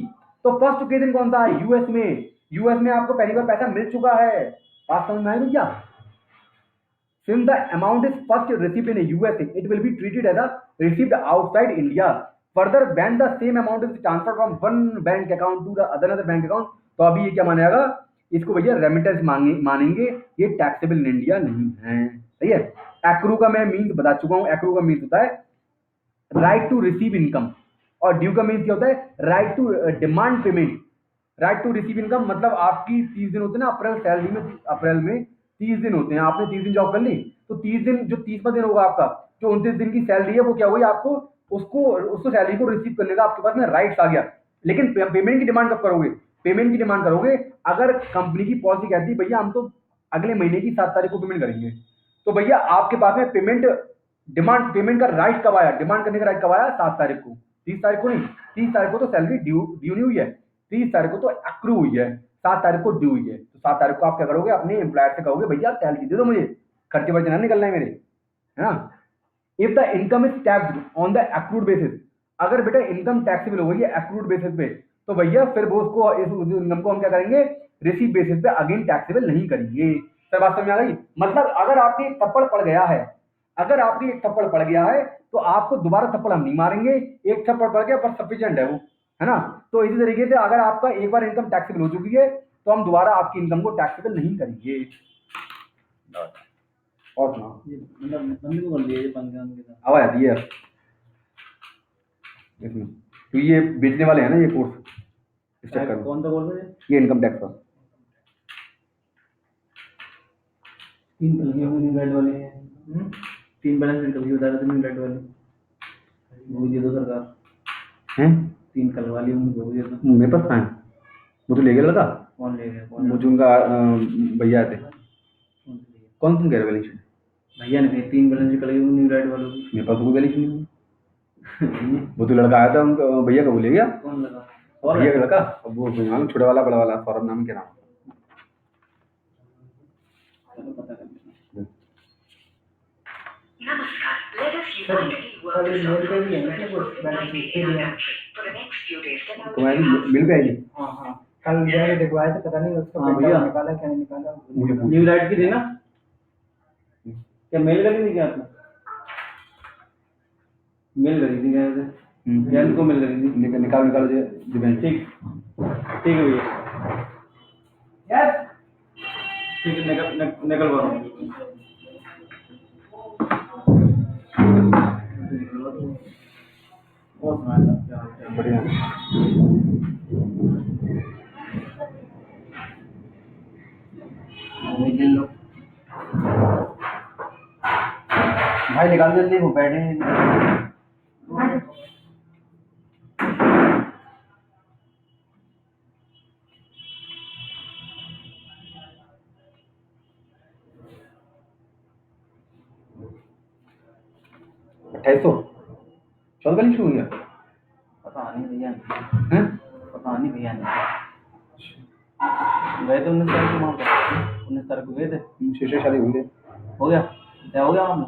तो फर्स्ट ओकेजन कौन सा है? यूएस में। यूएस में आपको पहली बार पैसा मिल चुका है। बात समझ में आई भैया? Since the amount is first received in the USA, it will be treated as a received outside India. Further, when the same amount is transferred from one bank account to the another bank account, तो अभी ये क्या मानेगा? इसको भैया remittance मानेंगे, ये taxable in India नहीं है। सही है? एक्रू का मैं मीन्स बता चुका हूँ। एक्रू का मीन्स होता है राइट टू रिसीव इनकम, और ड्यू का मीन्स क्या होता है? Right to demand payment. Right to receive income मतलब आपकी 30 दिन होते हैं ना अप्रैल सैलरी में, अप्रैल में 30 दिन होते हैं, आपने 30 दिन जॉब कर ली तो 30 दिन, जो 30वां दिन होगा आपका, जो 29 दिन की सैलरी है वो क्या हुई, आपको उसको सैलरी को रिसीव करने का आपके पास में राइट्स आ गया। लेकिन पेमेंट की डिमांड कब करोगे? पेमेंट की डिमांड करोगे अगर कंपनी की पॉलिसी कहती है भैया हम तो अगले महीने की 7 तारीख को पेमेंट करेंगे, तो भैया आपके पास में पेमेंट का राइट कब आया, डिमांड करने का राइट कब आया? 7 तारीख को। 30 तारीख को नहीं, 30 तारीख को तो सैलरी ड्यू नहीं हुई है, 30 तारीख को तो एक्रू हुई है, 7 तारीख को ड्यू हुई है। तो 7 तारीख को आप क्या करोगे? अपने एम्प्लॉयर से कहोगे भैया सैलरी दे दो मुझे, खर्चे वर्चे ना निकलना है मेरे, है ना? If the income is taxed on the accrued basis, अगर बेटा इनकम टैक्सेबल हो गई है एक्रूड बेसिस पे, तो भैया फिर वो उसको इस इनकम को हम क्या करेंगे? रिसीव बेसिस पे अगेन टैक्सेबल नहीं करेंगे। सर बात समझ में आ गई? मतलब अगर आपके एक थप्पड़ पड़ गया है, अगर आपके एक थप्पड़ पड़ गया है तो आपको दोबारा थप्पड़ हम नहीं मारेंगे, एक थप्पड़ पड़ गया पर सफिशिएंट है वो, है ना? तो इसी तरीके से अगर आपका एक बार इनकम टैक्सेबल हो चुकी है तो हम दोबारा आपकी इनकम को टैक्सेबल नहीं करेंगे। और सुना मतलब बंद को कर दिया ये पंजाब के साथ आवाज आती है इसमें, तो ये बेचने वाले हैं ना ये कोर्स, इस चक्कर में। कौन सा बोल रहे हैं? ये इनकम टैक्स का 3 कलगी हुई रेड वाले हैं। 3 बैलेंस शीट कभी बता रहे थे रेड वाले, वो दे दो सरकार हैं। 3 कल वाली वो दे दो। मेरे पास कहाँ है? वो तो ले गया लड़का, कौन ले गया? मुझे उनका भैया थे। कौन तुम कह रहे हो बैलेंस शीट? भैया ने कही 3 बैलेंस शीट कलगी हुई रेड वालों की। मेरे पास तो कोई बैलेंस शीट नहीं है। वो तो लड़का आया था उनका भैया का, वो ले गया। कौन लगा? भैया का लड़का, अब वो मालूम छोटा वाला बड़ा वाला सौरभ नाम के नाम। चलो पता कर लेना। Namaskar. Let us unitedly work to solve the spread of COVID-19 for the next few days. तुम्हारी मिल गई? हाँ हाँ, कल जाके दिखवाया था, पता नहीं उसका हाँ पैसा भैया। निकाला क्या नहीं निकाला। मुझे पूछ। न्यू लाइट की देना क्या मेल करी थी क्या आपने? मेल करी थी क्या ऐसे? या इनको मेल करी थी? निकालो दिव्यांश। ठीक ठीक है भैया। यस ठीक है निकल रहा हूँ। और सुना क्या बढ़िया। लो भाई निकाल जल्दी, वो बैठे हैं। 2800 14 शुरू हुई है पता नहीं भैया, हैं? पता नहीं भैया नहीं। गए थे 19 तारीख को वहाँ पर, 19 तारीख को गए थे, शीशे शादी हुई है हो गया क्या हो गया वहाँ पे?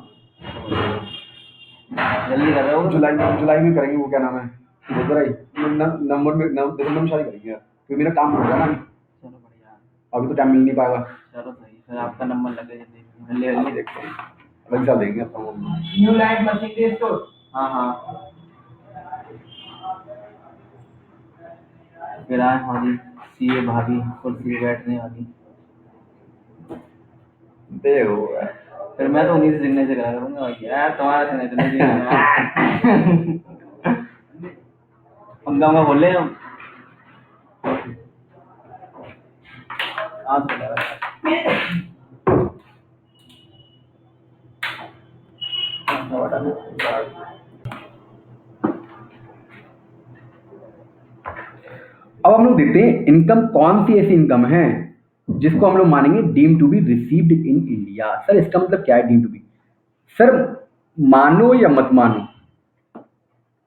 जल्दी कर रहे हो? जुलाई में करेंगे। वो क्या नाम है गुजराई नवंबर में दिसंबर में शादी करेंगे यार, क्योंकि मेरा काम हो गया ना, चलो बढ़िया, अभी तो टाइम मिल नहीं पाएगा। चलो सही, फिर आपका नंबर लगे जल्दी ले अभी ले। देखते हैं, अगले साल देंगे अपना। New light machine store. हाँ हाँ, फिर आए हमारी सीए भाभी कुर्सी पे बैठने वाली, दे हो फिर मैं तो उन्हीं से सिग्नेचर करा करूँगा भाई, यार तुम्हारा सिग्नेचर नहीं चाहिए। पंगा उंगा बोल ले हम आज बता अब हम लोग देखते हैं इनकम कौन सी ऐसी इनकम है जिसको हम लोग मानेंगे deem to be received in India. Sir इसका मतलब क्या है डीम टू बी? सर मानो या मत मानो,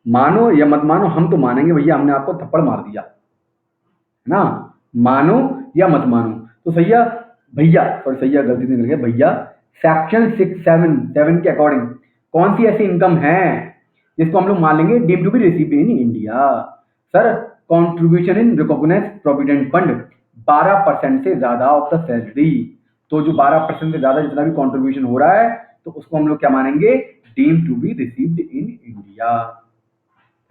मानो या मत मानो, हम तो मानेंगे भैया, हमने आपको थप्पड़ मार दिया है ना, मानो या मत मानो। तो सैया भैया, सॉरी सैया गलती से निकल गया भैया, सेक्शन 677 के अकॉर्डिंग कौन सी ऐसी इनकम है जिसको हम लोग मान लेंगे deem to be received in India? Sir contribution in recognise provident fund 12% से ज्यादा ऑफ द सैलरी। तो जो 12% से ज्यादा जितना भी कॉन्ट्रीब्यूशन हो रहा है तो उसको हम लोग क्या मानेंगे? Deem to be received in India.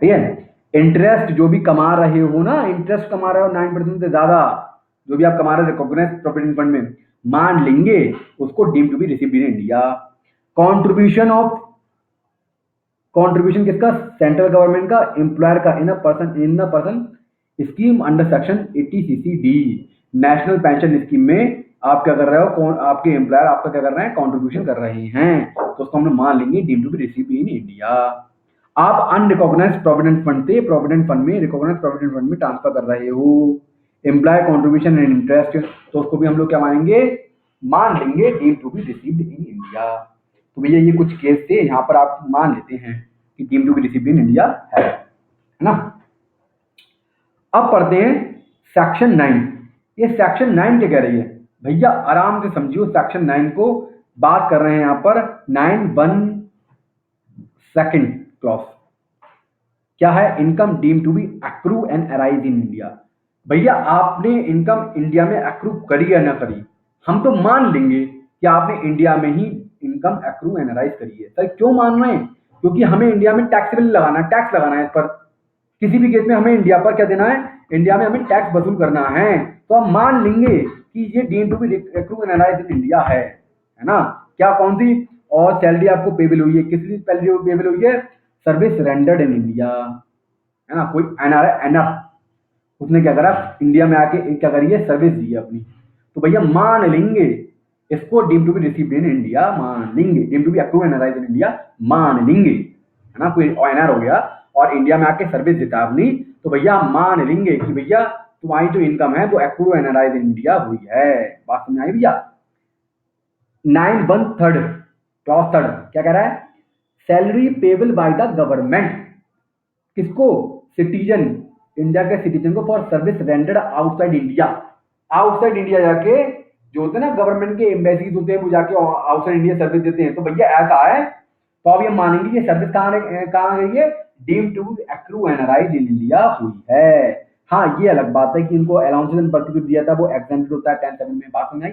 ठीक है, इंटरेस्ट जो भी कमा रहे हो ना, इंटरेस्ट कमा रहे हो 9% से ज्यादा, जो भी आप कमा रहे हो रिकॉग्नाइज प्रोविडेंट फंड में, मान लेंगे उसको deem to be received in India. Contribution किसका? सेंट्रल गवर्नमेंट का, एम्प्लॉयर का, in a person scheme under section 80CCD national pension scheme में आप क्या कर रहे हो? आपके एम्प्लॉयर आपका क्या कर रहे हैं? कॉन्ट्रीब्यूशन कर रहे हैं, तो उसको हम लोग मान लेंगे deem to be received in India. आप अनरिकॉग्नाइज्ड प्रोविडेंट फंड से प्रोविडेंट फंड में, रिकॉग्नाइज्ड प्रोविडेंट फंड में ट्रांसफर कर रहे हो एम्प्लॉय कॉन्ट्रीब्यूशन एंड इंटरेस्ट, तो उसको भी हम लोग क्या मानेंगे? मान लेंगे deem to be received in India. तो भैया ये कुछ केस थे, यहाँ पर आप मान लेते हैं कि deem to be received in India है ना। अब पढ़ते हैं सेक्शन 9। ये सेक्शन 9 क्या कह रही है भैया? आराम से समझियो, सेक्शन 9 को बात कर रहे हैं यहाँ पर 9(1) क्लॉज। क्या है? Income deem to be accrue and arise in India. भैया आपने इनकम इंडिया में एक्रू करी या ना करी, हम तो मान लेंगे कि आपने इंडिया में ही इनकम एक्रू एंड अराइज करी है। सर क्यों मान रहे हैं? क्योंकि हमें इंडिया में टैक्स लगाना है इस पर, किसी भी केस में हमें इंडिया पर क्या देना है? इंडिया में हमें टैक्स वसूल करना है, तो हम मान लेंगे कि ये deem to be accrue and arise in India है ना। क्या कौन सी? और सैलरी आपको पेबल हुई है, किस लिए सैलरी पेबल हुई है? सर्विस रेंडर्ड इन इंडिया, है ना। कोई एनआर है, एनआर, उसने क्या करा? इंडिया में आके क्या करी है? सर्विस दी है अपनी, तो भैया मान लेंगे इसको deem to be received in India, मान लेंगे deem to be accrue and arise in India, मान लेंगे, है ना। कोई एनआर हो गया और इंडिया में आके सर्विस देता अपनी, तो भैया मान लेंगे कि भैया तुम्हारी जो इनकम है वो accrue and arise in India हुई है। बात समझ आई भैया? 9(1) क्लॉज 3 क्या कह रहा है? Salary payable by the government, किसको? सिटीजन, इंडिया के सिटीजन को, for service rendered outside India. Outside India जाके जो होते हैं ना गवर्नमेंट के एम्बेसीज होते हैं, वो जाके आउटसाइड इंडिया सर्विस देते हैं, तो भैया ऐसा है तो अब ये मानेंगे ये सर्विस कहाँ गई है? Deem to accrue and arise in India हुई है। हाँ ये अलग बात है कि इनको अलाउंसेस एंड पर्टिकुलर दिया था, वो एग्जेम्प्टेड होता है 10(7) में। बात समझ आई?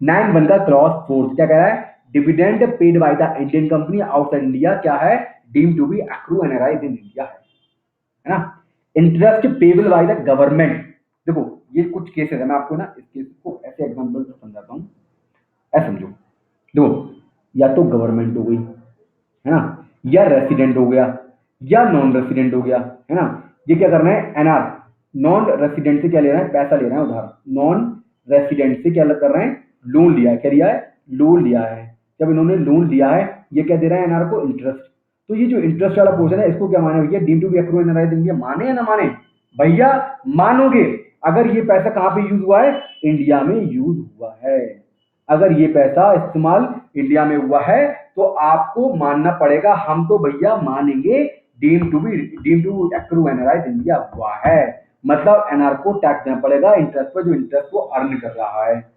9(1) का क्लॉज 4 क्या कह रहा है? Dividend paid by the Indian company outside India क्या है? Deem to be accrue and arise in India है ना। Interest payable by the government, देखो ये कुछ केसेस है, मैं आपको ना इस केस को ऐसे एग्जांपल से समझाता हूँ, ऐसे समझो। देखो या तो गवर्नमेंट हो गई, है ना, या रेसिडेंट हो गया, या नॉन रेसिडेंट हो गया, है ना। ये क्या करना है? एनआर, नॉन रेसिडेंट से क्या ले रहा है? पैसा ले रहा है उधार। नॉन रेसिडेंट से क्या कर रहे हैं? लोन लिया है। क्या लिया है? लोन लिया है। जब इन्होंने लोन लिया है, ये क्या दे रहा है एनआर को? इंटरेस्ट। तो ये जो इंटरेस्ट वाला पोर्शन है इसको क्या माने भैया? Deem to be accrue and arise in India, माने या ना माने? भैया मानोगे अगर ये पैसा कहाँ पे यूज हुआ है? इंडिया में यूज हुआ है। अगर ये पैसा इस्तेमाल इंडिया में हुआ है तो आपको मानना पड़ेगा, हम तो भैया मानेंगे deem to accrue NRI India हुआ है, मतलब एनआर को टैक्स देना पड़ेगा इंटरेस्ट पर, जो इंटरेस्ट को अर्न कर रहा है।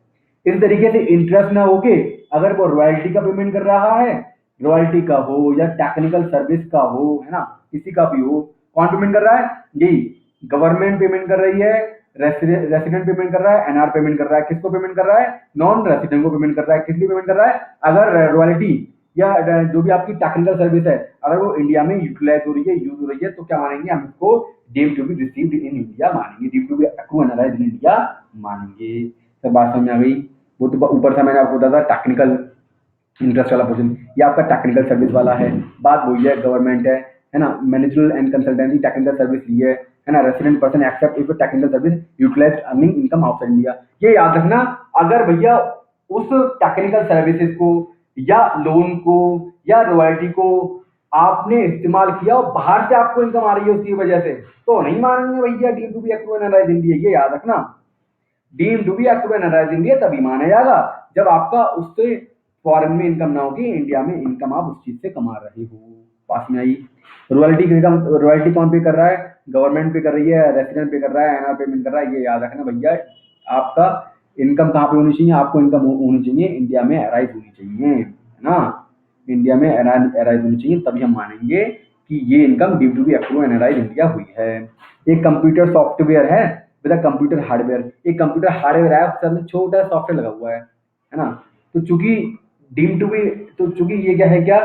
इस तरीके से इंटरेस्ट ना होके अगर वो रॉयल्टी का पेमेंट कर रहा है, रॉयल्टी का हो या टेक्निकल सर्विस का हो, है ना, किसी का भी हो, कौन पेमेंट कर रहा है? यही गवर्नमेंट पेमेंट कर रही है, रेसिडेंट पेमेंट कर रहा है, एनआर पेमेंट कर रहा है। किसको पेमेंट कर रहा है? नॉन रेसिडेंट को पेमेंट कर रहा है। किस लिए पेमेंट कर रहा है? अगर रॉयल्टी या जो भी आपकी टेक्निकल सर्विस है अगर वो इंडिया में यूटिलाइज हो रही है, यूज हो रही है, तो क्या मानेंगे हम इसको? Deemed to be received in India मानेंगे, deemed to be accrue NRI in India मानेंगे। सब बात समझ में आ गई? वो तो ऊपर से मैंने आपको बताया था टेक्निकल इंटरेस्ट वाला पोर्शन, ये आपका टेक्निकल सर्विस वाला है। बात वही है, गवर्नमेंट है ना, managerial and consultancy technical service ली है ना, resident person except if technical service utilize earning income outside India. ये याद रखना, अगर भैया उस टेक्निकल सर्विसेज को या लोन को या रॉयल्टी को आपने इस्तेमाल किया और बाहर से आपको इनकम आ रही है उसकी वजह से, तो नहीं मानेंगे भैया deem to be accrue NRI India. ये याद रखना, deem to be accrue NRI India तभी माना जाएगा जब आपका उससे फॉरेन में इनकम ना होगी, इंडिया में इनकम आप उस चीज से कमा रहे हो। पास में आई। रॉयल्टी कौन पे कर रहा है? गवर्नमेंट पे कर रही है, रेसिडेंट पे कर रहा है, एनआर पेमेंट कर रहा है। ये याद रखना भैया, आपका इनकम कहाँ पे होनी चाहिए? आपको इनकम होनी चाहिए इंडिया में अराइज होनी चाहिए, है ना, इंडिया में अराइज होनी चाहिए, तभी हम मानेंगे कि ये income due to be accrue NRI India हुई है। एक कंप्यूटर सॉफ्टवेयर है विद कंप्यूटर हार्डवेयर, एक कंप्यूटर हार्डवेयर है उसके अंदर छोटा सॉफ्टवेयर लगा हुआ है ना, तो चूंकि डीम टू बी, तो चूंकि ये क्या है, क्या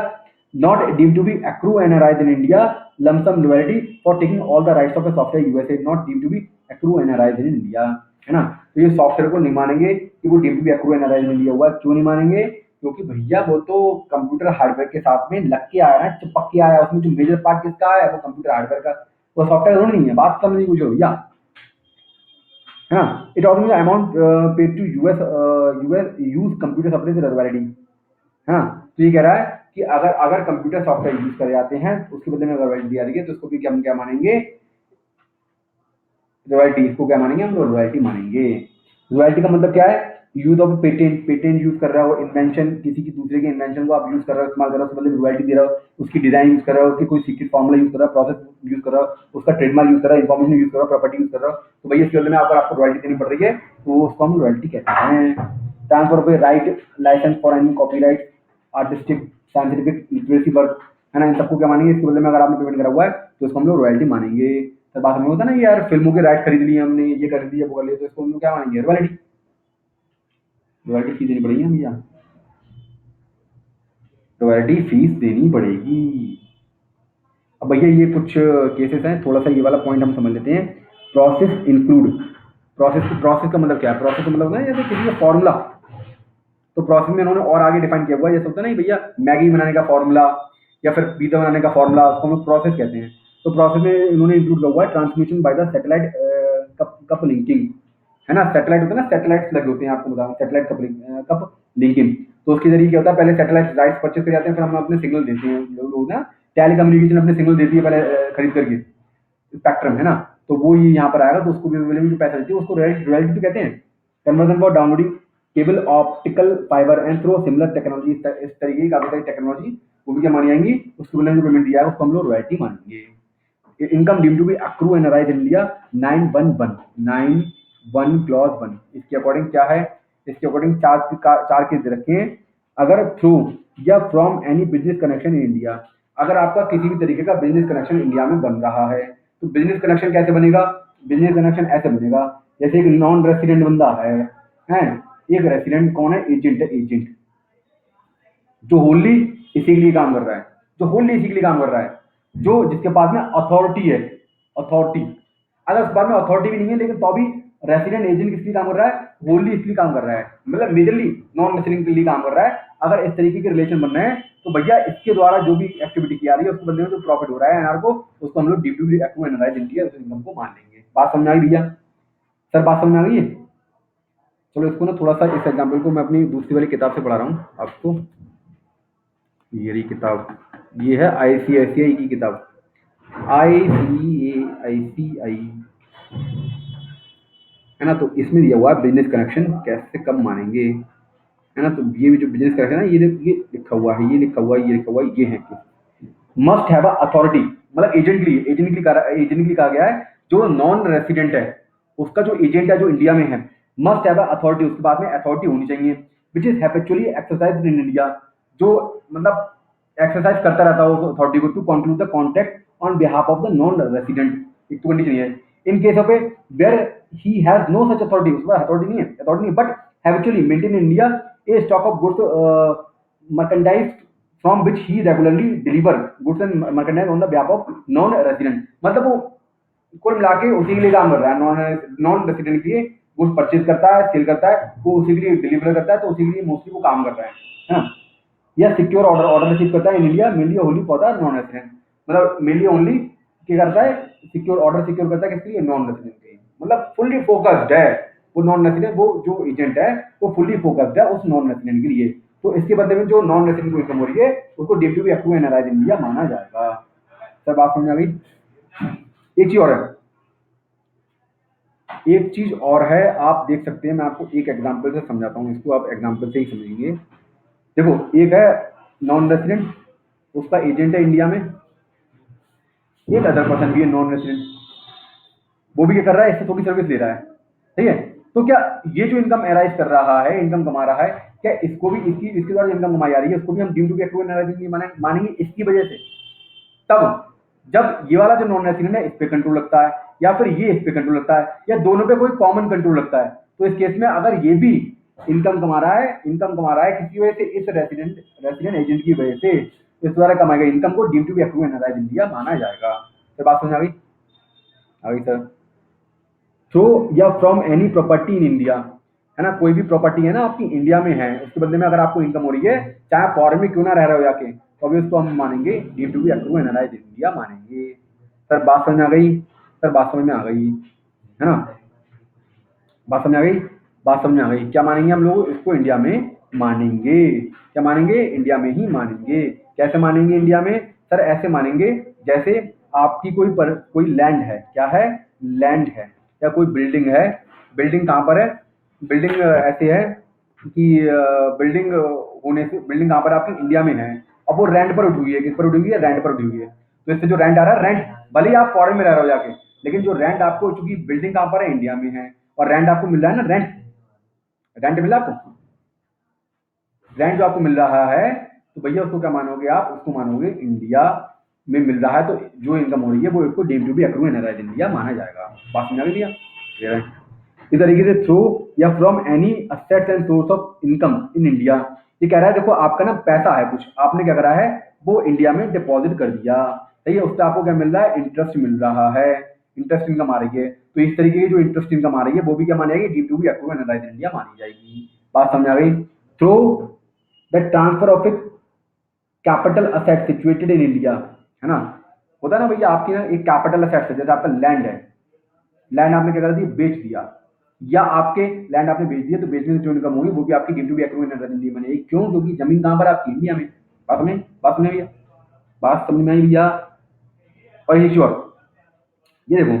not deem to be accrue NRI in India lump sum royalty for taking all the rights of a software USA not deem to be accrue NRI in India, है ना। तो ये सॉफ्टवेयर को नहीं मानेंगे कि वो deem to be accrue NRI in India हुआ। क्यों नहीं मानेंगे? क्योंकि भैया वो तो कंप्यूटर हार्डवेयर के साथ में लग के आया है, चिपक के आया, उसमें जो मेजर पार्ट किसका है? वो कंप्यूटर हार्डवेयर का, वो सॉफ्टवेयर थोड़ी नहीं है। बात समझने की कोशिश भैया, है ना। It also amount paid to US use computer software royalty, है ना। तो ये कह रहा है कि अगर कंप्यूटर सॉफ्टवेयर यूज करे जाते हैं उसके बदले में रॉयल्टी आ रही है, तो उसको भी हम क्या मानेंगे? रॉयल्टी। इसको क्या मानेंगे हम? रॉयल्टी मानेंगे। रॉयल्टी का मतलब क्या है? यूज ऑफ पेटेंट यूज कर रहा हो, इन्वेंशन, किसी की दूसरे के इन्वेंशन को आप यूज कर रहे हो, इस्तेमाल कर रहे हो, उसके बदले रॉयल्टी दे रहा हो। उसकी डिजाइन यूज कर रहा हो, उसकी कोई सीक्रेट फॉर्मूला यूज कर रहा हो, प्रोसेस यूज कर रहा हो, उसका ट्रेडमार्क यूज कर रहा है, इन्फॉर्मेशन यूज कर रहा हो, प्रॉपर्टी यूज कर रहा हो, तो भैया इसके बदले में अगर आपको रॉयल्टी देनी पड़ रही है तो उसको हम रॉयल्टी कहते हैं। Transfer of a right licence for any copyright artistic scientific literacy work, है ना, इन सबको क्या मानेंगे? इसके बदले में अगर आपने पेमेंट करा हुआ है तो इसको हम लोग रॉयल्टी मानेंगे। तो बात हमें होता है ना यार, फिल्मों के राइट खरीद लिए हमने, ये कर दिया, वो कर लिया, तो इसको हम लोग क्या मानेंगे? रॉयल्टी। रॉयल्टी फीस देनी पड़ेगी भैया, रॉयल्टी फीस देनी पड़ेगी। अब भैया ये कुछ केसेस हैं, थोड़ा सा ये वाला पॉइंट हम समझ लेते हैं। प्रोसेस इंक्लूड, प्रोसेस का मतलब क्या है? प्रोसेस का मतलब होता है जैसे किसी का फॉर्मूला, तो प्रोसेस में इन्होंने और आगे डिफाइन किया हुआ है। जैसे होता है ना भैया मैगी बनाने का फॉर्मूला या फिर पिज्जा बनाने का फॉर्मूला, उसको हम प्रोसेस कहते हैं। तो प्रोसेस में इन्होंने इंक्लूड किया हुआ है transmission by the satellite cup linking, है ना। सैटेलाइट होता है ना, सैटेलाइट्स लगे होते हैं, आपको बताऊं, सैटेलाइट कप लिंकिंग। तो उसके जरिए क्या होता है, पहले सैटेलाइट राइट्स परचेज कर जाते हैं, फिर हम अपने सिग्नल देते हैं। लोग ना टेली कम्युनिकेशन अपने सिग्नल देती है पहले खरीद करके, स्पेक्ट्रम, है ना। तो वो ये यहाँ पर आएगा, तो उसको भी जो पैसा देती है उसको रॉयल्टी कहते हैं। Conversion for downloading cable optical fibre and through similar technology, इस तरीके की काफी सारी टेक्नोलॉजी, वो भी क्या मानी जाएंगी? उसके बदले में जो पेमेंट दिया है उसको हम लोग रॉयल्टी मानेंगे। Income deem to be accrue and arise in India 911 clause 1, इसके अकॉर्डिंग क्या है? इसके अकॉर्डिंग चार केस रखे हैं। अगर थ्रू या from any business connection in India, अगर आपका किसी भी तरीके का बिजनेस कनेक्शन इंडिया में बन रहा है, तो बिजनेस कनेक्शन कैसे बनेगा? बिजनेस कनेक्शन ऐसे बनेगा जैसे एक नॉन रेसिडेंट बंदा है, एक रेसिडेंट कौन है? एजेंट है, एजेंट जो होली इसी के लिए काम कर रहा है, जो होली इसी के लिए काम कर रहा है, जो जिसके पास में अथॉरिटी है, अथॉरिटी। अगर उसके पास में अथॉरिटी भी नहीं है लेकिन तो भी रेसिडेंट एजेंट किस लिए काम कर रहा है? होली इसलिए काम कर रहा है, मतलब मेजरली नॉन रेसिडेंट के लिए काम कर रहा है। अगर इस तरीके के रिलेशन बन रहे हैं तो भैया इसके द्वारा जो भी एक्टिविटी की जा रही है उसके बदले में जो प्रॉफिट हो रहा है एनआर को, उसको हम लोग ड्यू एक्रू एनआरआई इंडिया उस इनकम को मान लेंगे। बात समझ आ गई भैया? सर बात समझ आ गई है? चलो इसको ना थोड़ा सा, इस एग्जाम्पल को मैं अपनी दूसरी वाली किताब से पढ़ा रहा हूँ आपको। ये रही किताब, ये है ICICI की किताब, ICICI, है ना। तो इसमें दिया हुआ है बिजनेस कनेक्शन कैसे कब मानेंगे। है ना। तो ये भी जो बिजनेस करके ना, ये लिखा हुआ है, ये लिखा हुआ है, ये लिखा हुआ है, ये है मस्ट हैव अ अथॉरिटी, मतलब एजेंट के लिए कहा गया है। जो नॉन रेसिडेंट है उसका जो एजेंट है जो इंडिया में है, मस्ट हैव अ अथॉरिटी, उसके बाद में अथॉरिटी होनी चाहिए, which is habitually exercise in India, जो मतलब एक्सरसाइज करता रहता है उस अथॉरिटी को, to conclude the contract on behalf of the non resident. एक तो कंडीशन है, in case of a where he has no such authority, उसके पास अथॉरिटी नहीं है, but habitually maintain in India a stock of goods merchandise from which he regularly deliver goods and merchandise on the behalf of non resident, मतलब वो कुल मिला के उसी के लिए काम कर रहा है, नॉन रेसिडेंट के लिए गुड्स परचेज करता है, सेल करता है, वो उसी के लिए डिलीवर करता है, तो उसी के लिए मोस्टली वो काम कर रहा है ना। या सिक्योर ऑर्डर रिसीव करता है in India mainly only for the non resident, मतलब मेनली ओनली क्या करता है, ऑर्डर सिक्योर करता है किसके लिए, नॉन रेसिडेंट के लिए, मतलब फुल्ली फोकस्ड है वो नॉन रेसिडेंट, वो जो एजेंट है वो फुल्ली फोकस्ड है उस नॉन रेसिडेंट के लिए। तो इसके बदले में जो नॉन रेसिडेंट को इनकम हो रही है उसको due to be active NRI in India माना जाएगा। सर बात समझ आ गई। एक चीज और है, आप देख सकते हैं, मैं आपको एक एग्जांपल से समझाता हूँ इसको, आप एग्जांपल से ही समझेंगे। देखो, एक है नॉन रेसिडेंट, उसका एजेंट है इंडिया में, एक अदर पर्सन भी है नॉन रेसिडेंट, वो भी क्या कर रहा है, इससे थोड़ी सर्विस ले रहा है, ठीक है। तो क्या ये जो इनकम एराइज कर रहा है, इनकम कमा रहा है, क्या इसको भी इसके द्वारा इनकम कमाई जा रही है, उसको भी हम due to be active NRI मानेंगे इसकी वजह से? तब जब ये वाला जो नॉन रेसिडेंट है इस पे कंट्रोल लगता है, या फिर ये इस पे कंट्रोल लगता है, या दोनों पे कोई कॉमन कंट्रोल लगता है, तो इस केस में अगर ये भी इनकम कमा रहा है किसी वजह से, इस रेसिडेंट एजेंट की वजह से, तो इस द्वारा कमाई गई इनकम को due to be active NRI India माना जाएगा। तो बात समझ आ गई सर। थ्रू या from any property in India, है ना, कोई भी प्रॉपर्टी है ना आपकी इंडिया में है, उसके बदले में अगर आपको इनकम हो रही है, चाहे फॉरेन में क्यों ना रह रहे हो जाके, तो अभी उसको हम मानेंगे due to be active NRI India मानेंगे। सर बात समझ में आ गई? सर बात समझ में आ गई, है ना, बात समझ आ गई? बात समझ में आ गई। क्या मानेंगे हम लोग इसको? इंडिया में मानेंगे। क्या मानेंगे? इंडिया में ही मानेंगे। कैसे मानेंगे इंडिया में? सर ऐसे मानेंगे जैसे आपकी कोई लैंड है, क्या है, लैंड है, या कोई बिल्डिंग है। बिल्डिंग कहाँ पर है? बिल्डिंग ऐसे है कि बिल्डिंग कहाँ पर आपकी इंडिया में है, अब वो रेंट पर उठी हुई है। किस पर उठी हुई है? रेंट पर उठी हुई है। तो इससे जो रेंट आ रहा है, रेंट भले ही आप फॉरेन में रह रहे हो जाके, लेकिन जो रेंट आपको, चूंकि बिल्डिंग कहाँ पर है, इंडिया में है, और रेंट आपको मिल रहा है ना, रेंट मिला आपको, रेंट जो आपको मिल रहा है, तो भैया उसको क्या मानोगे आप? उसको मानोगे इंडिया में मिल रहा है, तो जो इनकम हो रही है वो इसको deemed to be active NRI India माना जाएगा। बात समझ आ गई भैया? क्लियर है? इस तरीके से थ्रू या from any assets and source of income in India, ये कह रहा है देखो आपका ना पैसा है कुछ, आपने क्या करा है, वो इंडिया में डिपॉजिट कर दिया, सही है, उससे आपको क्या मिल रहा है? इंटरेस्ट मिल रहा है, इंटरेस्ट इनकम आ रही है। तो इस तरीके की जो इंटरेस्ट इनकम आ रही है वो भी क्या मानी जाएगी? D to be active NRI India मानी जाएगी। बात समझ आ गई? Through the transfer of a capital asset situated in India, है ना, होता है ना भैया, आपकी ना एक कैपिटल असेट है, जैसे आपका लैंड है, लैंड आपने क्या कर दिया? बेच दिया, या आपके लैंड आपने बेच दिया, तो बेचने से जो इनकम होगी वो भी आपकी due to be active NRI India बनेगी। क्यों? क्योंकि जमीन कहाँ पर है? आपकी इंडिया में। बात समझ भैया? बात समझ में आई भैया? और ये श्योर, ये देखो,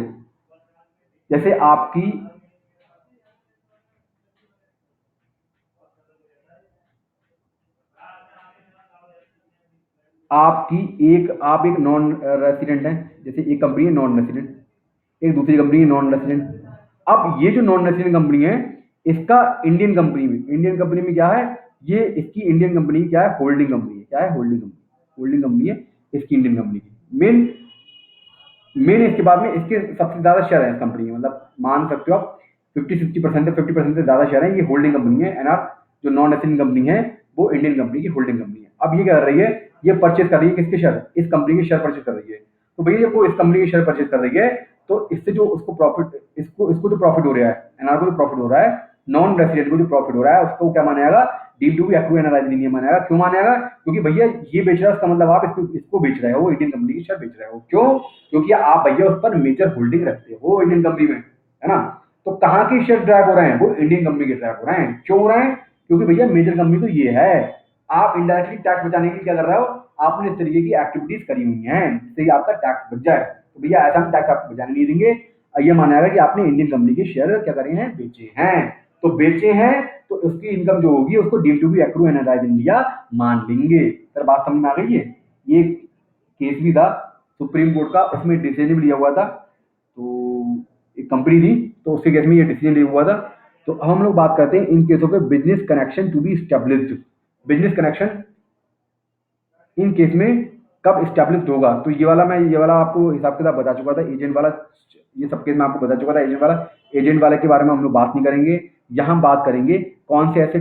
जैसे आप एक नॉन रेसिडेंट हैं, जैसे एक कंपनी है नॉन रेसिडेंट, एक दूसरी कंपनी है नॉन रेसिडेंट। अब ये जो नॉन रेसिडेंट कंपनी है, इसका इंडियन कंपनी में क्या है, ये इसकी इंडियन कंपनी क्या है? होल्डिंग कंपनी है। क्या है? होल्डिंग कंपनी है इसकी इंडियन कंपनी की। मेन इसके बाद में इसके सबसे ज्यादा शेयर है इस कंपनी में, मतलब मान सकते हो आप 50-60% से 50% से ज्यादा शेयर है, ये होल्डिंग कंपनी है। एनआर जो नॉन रेसिडेंट कंपनी है वो इंडियन कंपनी की होल्डिंग कंपनी है। अब ये क्या कर रही है? ये परचेज कर रही है किसके शेयर? इस कंपनी के शेयर परचेज कर रही है। तो भैया जब वो इस कंपनी के शेयर परचेज कर रही है, तो इससे जो उसको प्रॉफिट, इसको जो प्रॉफिट हो रहा है, एनआर को जो प्रॉफिट हो रहा है, नॉन रेसिडेंट को जो प्रॉफिट हो रहा है, उसको क्या मानेगा? D to be active NRI India मानेगा। क्यों मानेगा? क्योंकि भैया ये बेच रहा है, उसका मतलब आप इसको बेच रहे हो, इंडियन कंपनी की शेयर बेच रहे हो। क्यों? क्योंकि आप भैया उस पर मेजर होल्डिंग रखते हो इंडियन कंपनी में, है ना। तो कहाँ के शेयर ड्राइव हो रहे हैं? वो इंडियन कंपनी के ड्राइव हो रहे हैं। क्यों हो रहे हैं? क्योंकि भैया मेजर कंपनी तो ये है। आप इनडायरेक्टली टैक्स बचाने के लिए क्या कर रहे हो? आपने इस तरीके की एक्टिविटीज करी हुई हैं जिससे आपका टैक्स बच जाए। तो भैया ऐसा हम टैक्स आपको बचाने नहीं देंगे। ये माना जाएगा कि आपने इंडियन कंपनी के शेयर क्या करे हैं? बेचे हैं। तो बेचे हैं तो उसकी इनकम जो होगी उसको deem to be accrue analyse India मान लेंगे। सर बात समझ में आ गई है। ये केस भी था सुप्रीम कोर्ट का, उसमें डिसीजन भी लिया हुआ था। तो एक कंपनी थी तो उसके केस में ये डिसीजन लिया हुआ था। तो अब हम लोग बात करते हैं इन केसों पे business connection to be established. Business connection in case में कब स्टैब्लिश्ड होगा, तो ये वाला आपको हिसाब किताब बता चुका था, एजेंट वाला ये सब केस में आपको बता चुका था। एजेंट वाले के बारे में हम लोग बात नहीं करेंगे। यहाँ हम बात करेंगे कौन से ऐसे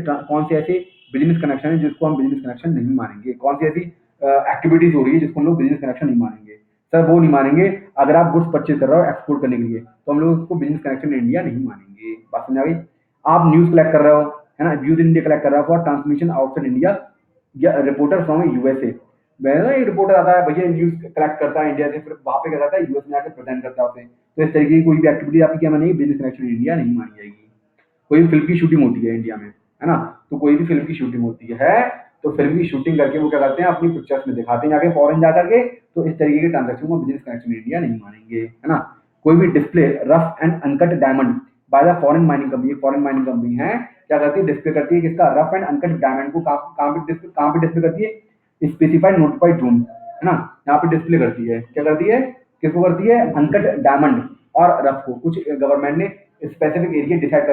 बिजनेस कनेक्शन है जिसको हम बिजनेस कनेक्शन नहीं मानेंगे, कौन सी ऐसी एक्टिविटीज हो रही है जिसको हम लोग बिजनेस कनेक्शन नहीं मानेंगे। सर वो नहीं मानेंगे अगर आप गुड्स परचेज कर रहे हो एक्सपोर्ट करने के लिए, तो हम लोग उसको बिजनेस कनेक्शन इन इंडिया नहीं मानेंगे। बात समझ आ गई। आप न्यूज कलेक्ट कर रहे हो, है ना, व्यूज इन इंडिया कलेक्ट कर रहे हो फॉर ट्रांसमिशन आउटसाइड इंडिया, या रिपोर्टर फ्रॉम यूएसए, ना एक रिपोर्टर आता है भैया न्यूज कलेक्ट करता है इंडिया से, फिर वहां पे क्या करता है यूएस में आकर प्रेजेंट करता है उसे। तो इस तरीके की कोई भी एक्टिविटी आपकी क्या मानेगी, बिजनेस कनेक्शन इन इंडिया नहीं मानी जाएगी। कोई भी फिल्म की शूटिंग होती है इंडिया में, है ना, तो कोई भी फिल्म की शूटिंग होती है तो फिल्म की शूटिंग करके वो क्या करते हैं अपनी पिक्चर्स में दिखाते हैं जाके फॉरेन जा करके, तो इस तरीके के ट्रांजेक्शन को बिजनेस कनेक्शन इन इंडिया नहीं मानेंगे, है ना। कोई भी display rough and uncut diamond by the foreign mining company, foreign mining company है, क्या करती है, डिस्प्ले करती है किसका, रफ एंड अनकट डायमंड को कहाँ पे डिस्प्ले करती है, स्पेसिफाइड नोटिफाइड जोन, है ना, यहाँ पे डिस्प्ले करती है। क्या करती है, किसको करती है, अनकट डायमंड और रफ को। कुछ गवर्नमेंट ने स्पेसिफिक एरिया डिसाइड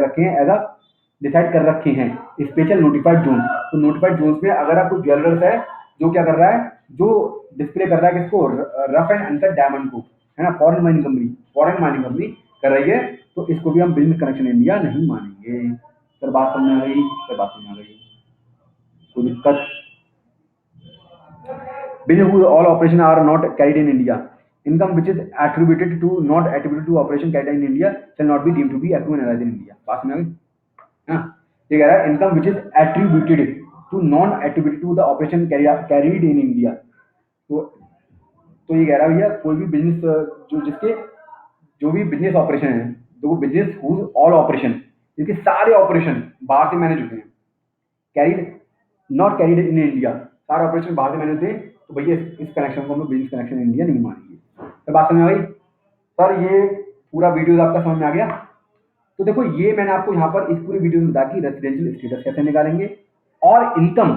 कर रखे हैं स्पेशल नोटिफाइड जोन। तो नोटिफाइड जोन्स में अगर आप कोई ज्वेलर्स है जो क्या कर रहा है, जो डिस्प्ले कर रहा है किसको, रफ एंड अनकट डायमंड को, है ना, फॉरेन माइनिंग कंपनी कर रही है, तो इसको भी हम बिजनेस कनेक्शन इंडिया नहीं मानेंगे। सर बात समझ में आ गई, कोई दिक्कत। Business whose all operations are not carried in India, income which is not attributed to operation carried in India shall not be deemed to be accrue and arise in India। बात समझ आ गई। हाँ, ये कह रहा है income which is attributed to non attributed to the operation carried in India. तो ये कह रहा है भैया कोई भी बिजनेस जो भी बिजनेस ऑपरेशन है, जो बिजनेस हुज ऑल ऑपरेशन, जिसके सारे ऑपरेशन बाहर से मैनेज होते हैं, carried not carried in India, सारे ऑपरेशन बाहर से मैनेज होते हैं, तो भैया इस कनेक्शन को हम लोग बिजनेस कनेक्शन इंडिया नहीं मानेंगे। तो बात समझ में आ गई। सर ये पूरा वीडियो आपका समझ में आ गया। तो देखो ये मैंने आपको यहाँ पर इस पूरी वीडियो में बताया कि रेसिडेंशियल स्टेटस कैसे निकालेंगे और इनकम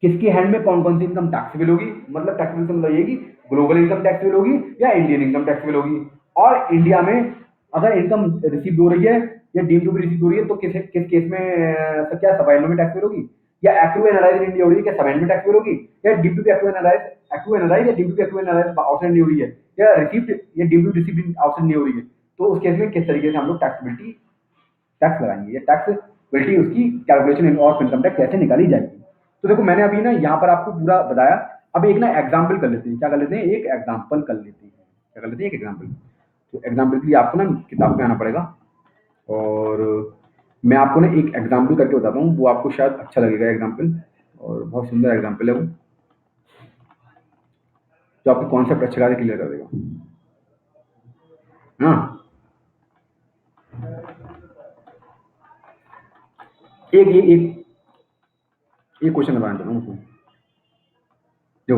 किसके हैंड में कौन कौन सी इनकम टैक्सेबल होगी, मतलब टैक्सेबल से मतलब ये कि ग्लोबल इनकम टैक्सेबल होगी या इंडियन इनकम टैक्सेबल होगी, और इंडिया में अगर इनकम रिसीव हो रही है या डीम टू बी रिसीव हो रही है तो किस केस में क्या सबहैंड में टैक्सेबल होगी, या एक्रू एनालाइज इन इंडिया हो रही है क्या सबहैंड में टैक्सेबल होगी, या deem to be accrue and arise या deem to be accrue and arise outside नहीं हो रही है, या रिसीव्ड या डीम टू रिसीव्ड आउटसाइड नहीं हो रही है, तो उस केस में किस तरीके से हम लोग टैक्स लगाएंगे, या टैक्सबिलिटी उसकी कैलकुलेशन ऑफ इनकम टैक्स कैसे निकाली जाएगी। तो देखो मैंने अभी ना यहाँ पर आपको पूरा बताया। अब एक ना एग्जाम्पल कर लेते हैं, क्या कर लेते हैं, एक एग्जाम्पल कर लेते हैं, क्या कर लेते हैं, एक एग्जाम्पल। तो एग्जाम्पल के लिए आपको ना किताब में आना पड़ेगा और मैं आपको ना एक एग्जाम्पल करके बताता हूँ, वो आपको शायद अच्छा लगेगा एग्जाम्पल, और बहुत सुंदर एग्जाम्पल है वो, जो आपको कॉन्सेप्ट अच्छा खासा क्लियर कर देगा। हाँ, एक क्वेश्चन बताना चाहता हूँ। जो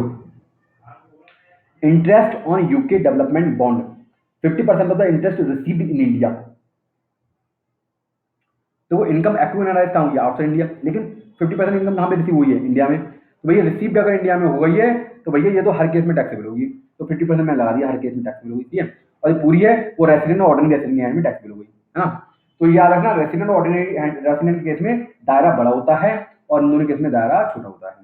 interest on UK development bond 50% of the interest received in India. तो वो इनकम एक्रू एनालाइज कहाँ हुई, आउटसाइड इंडिया, लेकिन 50% इनकम कहाँ पे रिसीव हुई है, इंडिया में। तो भैया रिसीव्ड अगर इंडिया में हो गई है तो भैया ये तो हर केस में टैक्सेबल होगी, तो 50% मैंने लगा दिया, हर केस में टैक्सेबल होगी, ठीक है। और ये पूरी है वो रेसिडेंट और ऑर्डिनरी रेसिडेंट के हैंड में टैक्सेबल हो गई, है ना। तो याद रखना रेसिडेंट और ऑर्डिनरी रेसिडेंट के केस में दायरा बड़ा होता है और दोनों केस में दायरा छोटा होता है।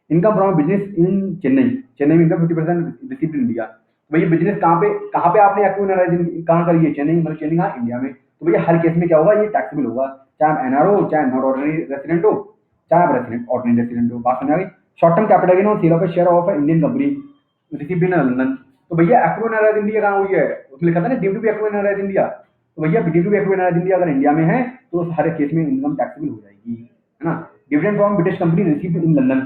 इनकम फ्रॉम बिजनेस इन चेन्नई में इनकम 50% रिसीव्ड इन इंडिया। तो भैया बिजनेस कहाँ पे आपने एक्रू एनालाइज कहाँ करी है, चेन्नई, मतलब चेन्नई कहाँ, इंडिया में। तो भैया हर केस में क्या होगा, ये टैक्सेबल होगा, चाहे आप एनआर हो, चाहे नॉट ऑर्डिनरी रेसिडेंट हो, चाहे आप रेसिडेंट ऑर्डिनरी रेसिडेंट हो। बात समझ आ गई। शॉर्ट टर्म कैपिटल गेन और sale of share of Indian company received in London. तो भैया एक्रू एनालाइज इंडिया कहाँ हुई है, उसमें लिखा था ना deem to be accrue analyse India. तो भैया deem to be accrue analyse India अगर इंडिया में है तो हर केस में इनकम टैक्सेबल हो जाएगी, है ना। Dividend from British company received in London.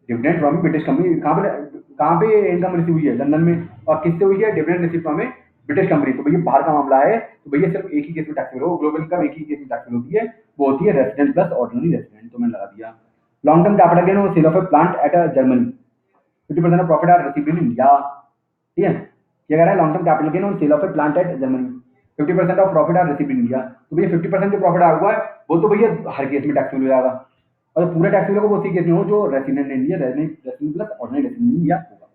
Dividend from British company कहाँ पे इनकम रिसीव हुई है, लंदन में, और किससे हुई है, dividend receive from British company. तो भैया बाहर का मामला है, तो भैया सिर्फ एक ही केस में टैक्सेबल हो, ग्लोबल इनकम एक ही केस में टैक्सेबल होती है, वो होती है रेसिडेंट प्लस ऑर्डिनरी रेसिडेंट। तो मैंने लगा दिया। लॉन्ग टर्म कैपिटल गेन और sale of a plant at Germany 50% of profit are received in India, ठीक है। क्या कह रहा है, लॉन्ग टर्म कैपिटल गेन और sale of a plant at Germany. 50% of profit are received in India, तो भैया 50% जो प्रॉफिट आया हुआ है वो तो भैया हर केस में टैक्सेबल हो जाएगा, और जो पूरा टैक्सेबल होगा वो उसी केस में हो जो resident India, resident plus ordinary resident India होगा।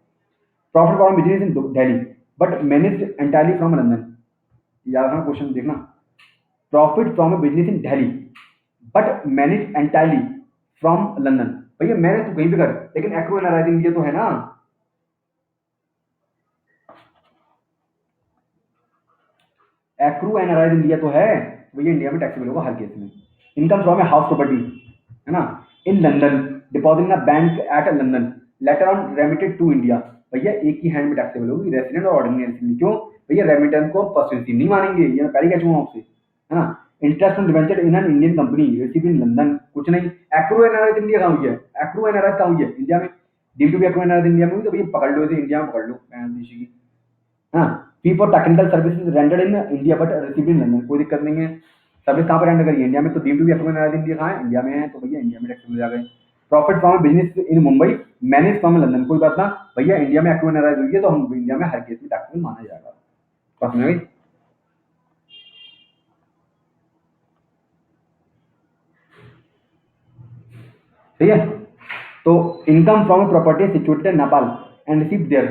Profit from business in Delhi but managed entirely from London, याद रखना क्वेश्चन देखना, profit from a business in Delhi but manage entirely from London, भैया मैनेज तो कहीं भी कर, लेकिन accrue and arise in India तो है ना, एक्रू एंड अराइज इंडिया तो है, भैया इंडिया में टैक्सेबल होगा हर केस में। Income from a house property, है ना, in London deposit in a bank at London later on remitted to India, भैया एक ही हैंड में टैक्सेबल होगी, रेसिडेंट और ऑर्डिनरी रेसिडेंट। क्यों भैया, रेमिटेंस को फर्स्ट रिसीव नहीं मानेंगे, ये मैं पहले कह चुका हूँ आपसे, है ना। Interest on debenture in an Indian company receive in London, कुछ नहीं। एक्रू एंड अराइज इंडिया कहाँ हुई है, एक्रू एंड अराइज कहाँ हुई है, इंडिया में। Deem to be accrue and arise India में हुई, तो भैया पकड़ लो इसे, इंडिया में पकड़ लो देशी की, हाँ। Fee for technical services rendered in India but received in London, कोई दिक्कत नहीं है। सर्विस कहाँ पर रेंडर करिए, इंडिया में, तो deem to be accrue and arise India कहाँ है, इंडिया में है, तो भैया इंडिया में टैक्सेबल हो जाएगा। Profit from business in Mumbai manage from London, कोई बात ना, भैया इंडिया में एक्रू एंड अराइज हुई है तो हम इंडिया में हर केस में टैक्सेबल माना जाएगा। बात समझ में आई? ठीक है, तो income from property situated Nepal and receive there,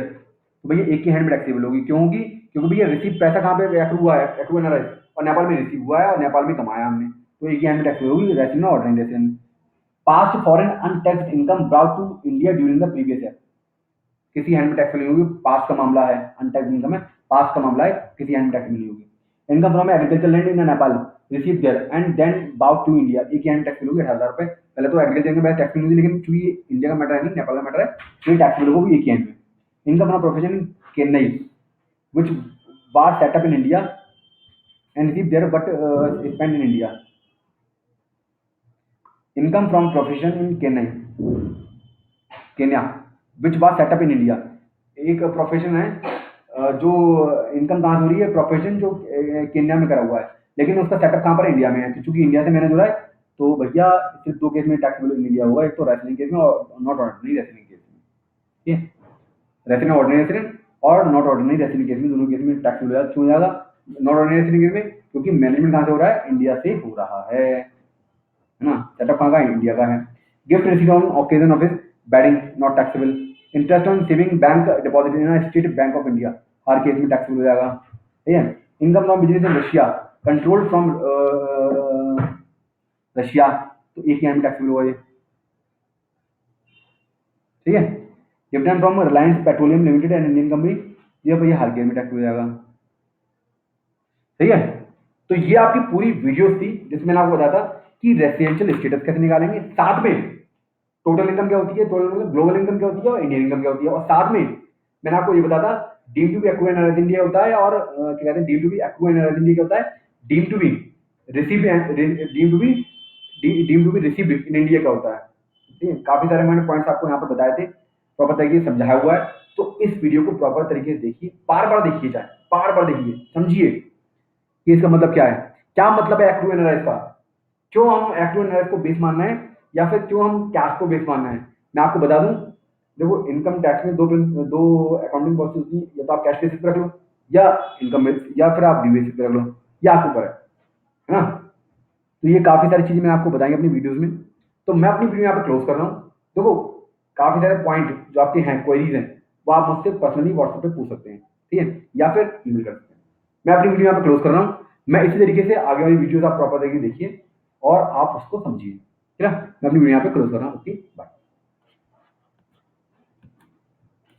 तो भैया एक ही हैंड में टैक्सेबल होगी, क्यों होगी, क्योंकि भैया रिसीव पैसा कहाँ पे एक्रू हुआ है, एक्रू एंड अराइज, और नेपाल में रिसीव हुआ है और नेपाल में कमाया हमने, तो एक ही हैंड में टैक्सेबल होगी, रेसिडेंट और ordinary resident. Past foreign untaxed income brought to India during the previous year, किसी हैंड में टैक्स नहीं होगी, पास्ट का मामला है, अनटैक्स इनकम है, पास्ट का मामला है, किसी हैंड में टैक्स नहीं होगी। Income from agriculture land in Nepal receive there and then brought to India, एक हैंड टैक्स मिलोगे 18,000 रुपए, पहले तो एग्रीकल्चर के बाद टैक्स मिलोगी, लेकिन चूंकि इंडिया का मैटर है नहीं, नेपाल का मैटर है, तो टैक्स मिलोगे एक ही हैंड में। Income from profession in Chennai which was setup in India and receive there but spend in India. Income from profession in Chennai Kenya which was setup in India, एक प्रोफेशन है जो इनकम कहाँ से हो रही है, प्रोफेशन जो केन्या में करा हुआ है, लेकिन उसका सेटअप कहाँ पर है, इंडिया में है, तो चूंकि इंडिया से मैंने जुड़ा है, तो भैया सिर्फ दो केस में टैक्सेबल इन इंडिया होगा, एक तो रेसिडेंट केस में और नॉट ऑर्डिनरी रेसिडेंट केस में, ठीक है। रेसिडेंट ऑर्डिनरी रेसिडेंट और नॉट ऑर्डिनरी रेसिडेंट केस में, दोनों केस में टैक्सेबल हो क्यों जाएगा नॉट ऑर्डिनरी रेसिडेंट केस में, क्योंकि मैनेजमेंट कहाँ से हो रहा है, इंडिया से हो रहा है ना, सेटअप कहाँ का है, इंडिया का है। Gift receive on occasion of his wedding not taxable. Interest on saving bank deposit in state bank of India, her case में टैक्सेबल हो जाएगा, ठीक है। Income from business in Russia control from Russia, तो एक ही हैंड में taxable हुआ ये, ठीक है। Dividend from Reliance petroleum limited and Indian company, ये भैया हर केस में टैक्सेबल हो जाएगा, ठीक है। तो ये आपकी पूरी वीडियो थी जिसमें मैंने आपको बताया था कि रेसिडेंशियल स्टेटस कैसे निकालेंगे, साथ में टोटल इनकम क्या होती है, टोटल ग्लोबल इनकम क्या होती है और इंडियन इनकम क्या होती है, और साथ में मैंने आपको ये बताया था deem to be accrue and arise India होता है, और क्या कहते हैं deem to be accrue and arise India क्या होता है, deem to be receive deem to be receive in India क्या होता है, ठीक है। काफी सारे मैंने पॉइंट्स आपको यहाँ पर बताए थे, प्रॉपर तरीके से समझाया हुआ है, तो इस वीडियो को प्रॉपर तरीके से देखिए, बार बार देखिए, चाहे बार बार देखिए, समझिए कि इसका मतलब क्या है, क्या मतलब है एक्रू एंड अराइज का, क्यों हम एक्रू एंड अराइज को बेस मानना है, या फिर क्यों हम कैश को बेस मानना है। मैं आपको बता दूं, देखो इनकम टैक्स में दो अकाउंटिंग पॉलिसी होती है, या तो आप कैश बेसिस पे रख लो, या इनकम बेस, या फिर आप ड्यू बेसिस पे रख लो, या आपके ऊपर है ना। तो ये काफी सारी चीजें मैं आपको बताएंगे अपनी वीडियोस में, तो मैं अपनी वीडियो यहाँ पे क्लोज कर रहा हूँ। देखो काफी सारे पॉइंट जो आपके हैं, क्वेरीज हैं, वो आप मुझसे पर्सनली व्हाट्सएप पे पूछ सकते हैं, ठीक है, या फिर ईमेल कर सकते हैं। मैं अपनी वीडियो यहाँ पे क्लोज कर रहा हूँ, मैं इसी तरीके से आगे वाली वीडियोस आप प्रॉपर तरीके से देखिए और आप उसको समझिए, ठीक है। मैं अपनी वीडियो यहाँ पे क्लोज कर रहा हूँ, ओके बाय।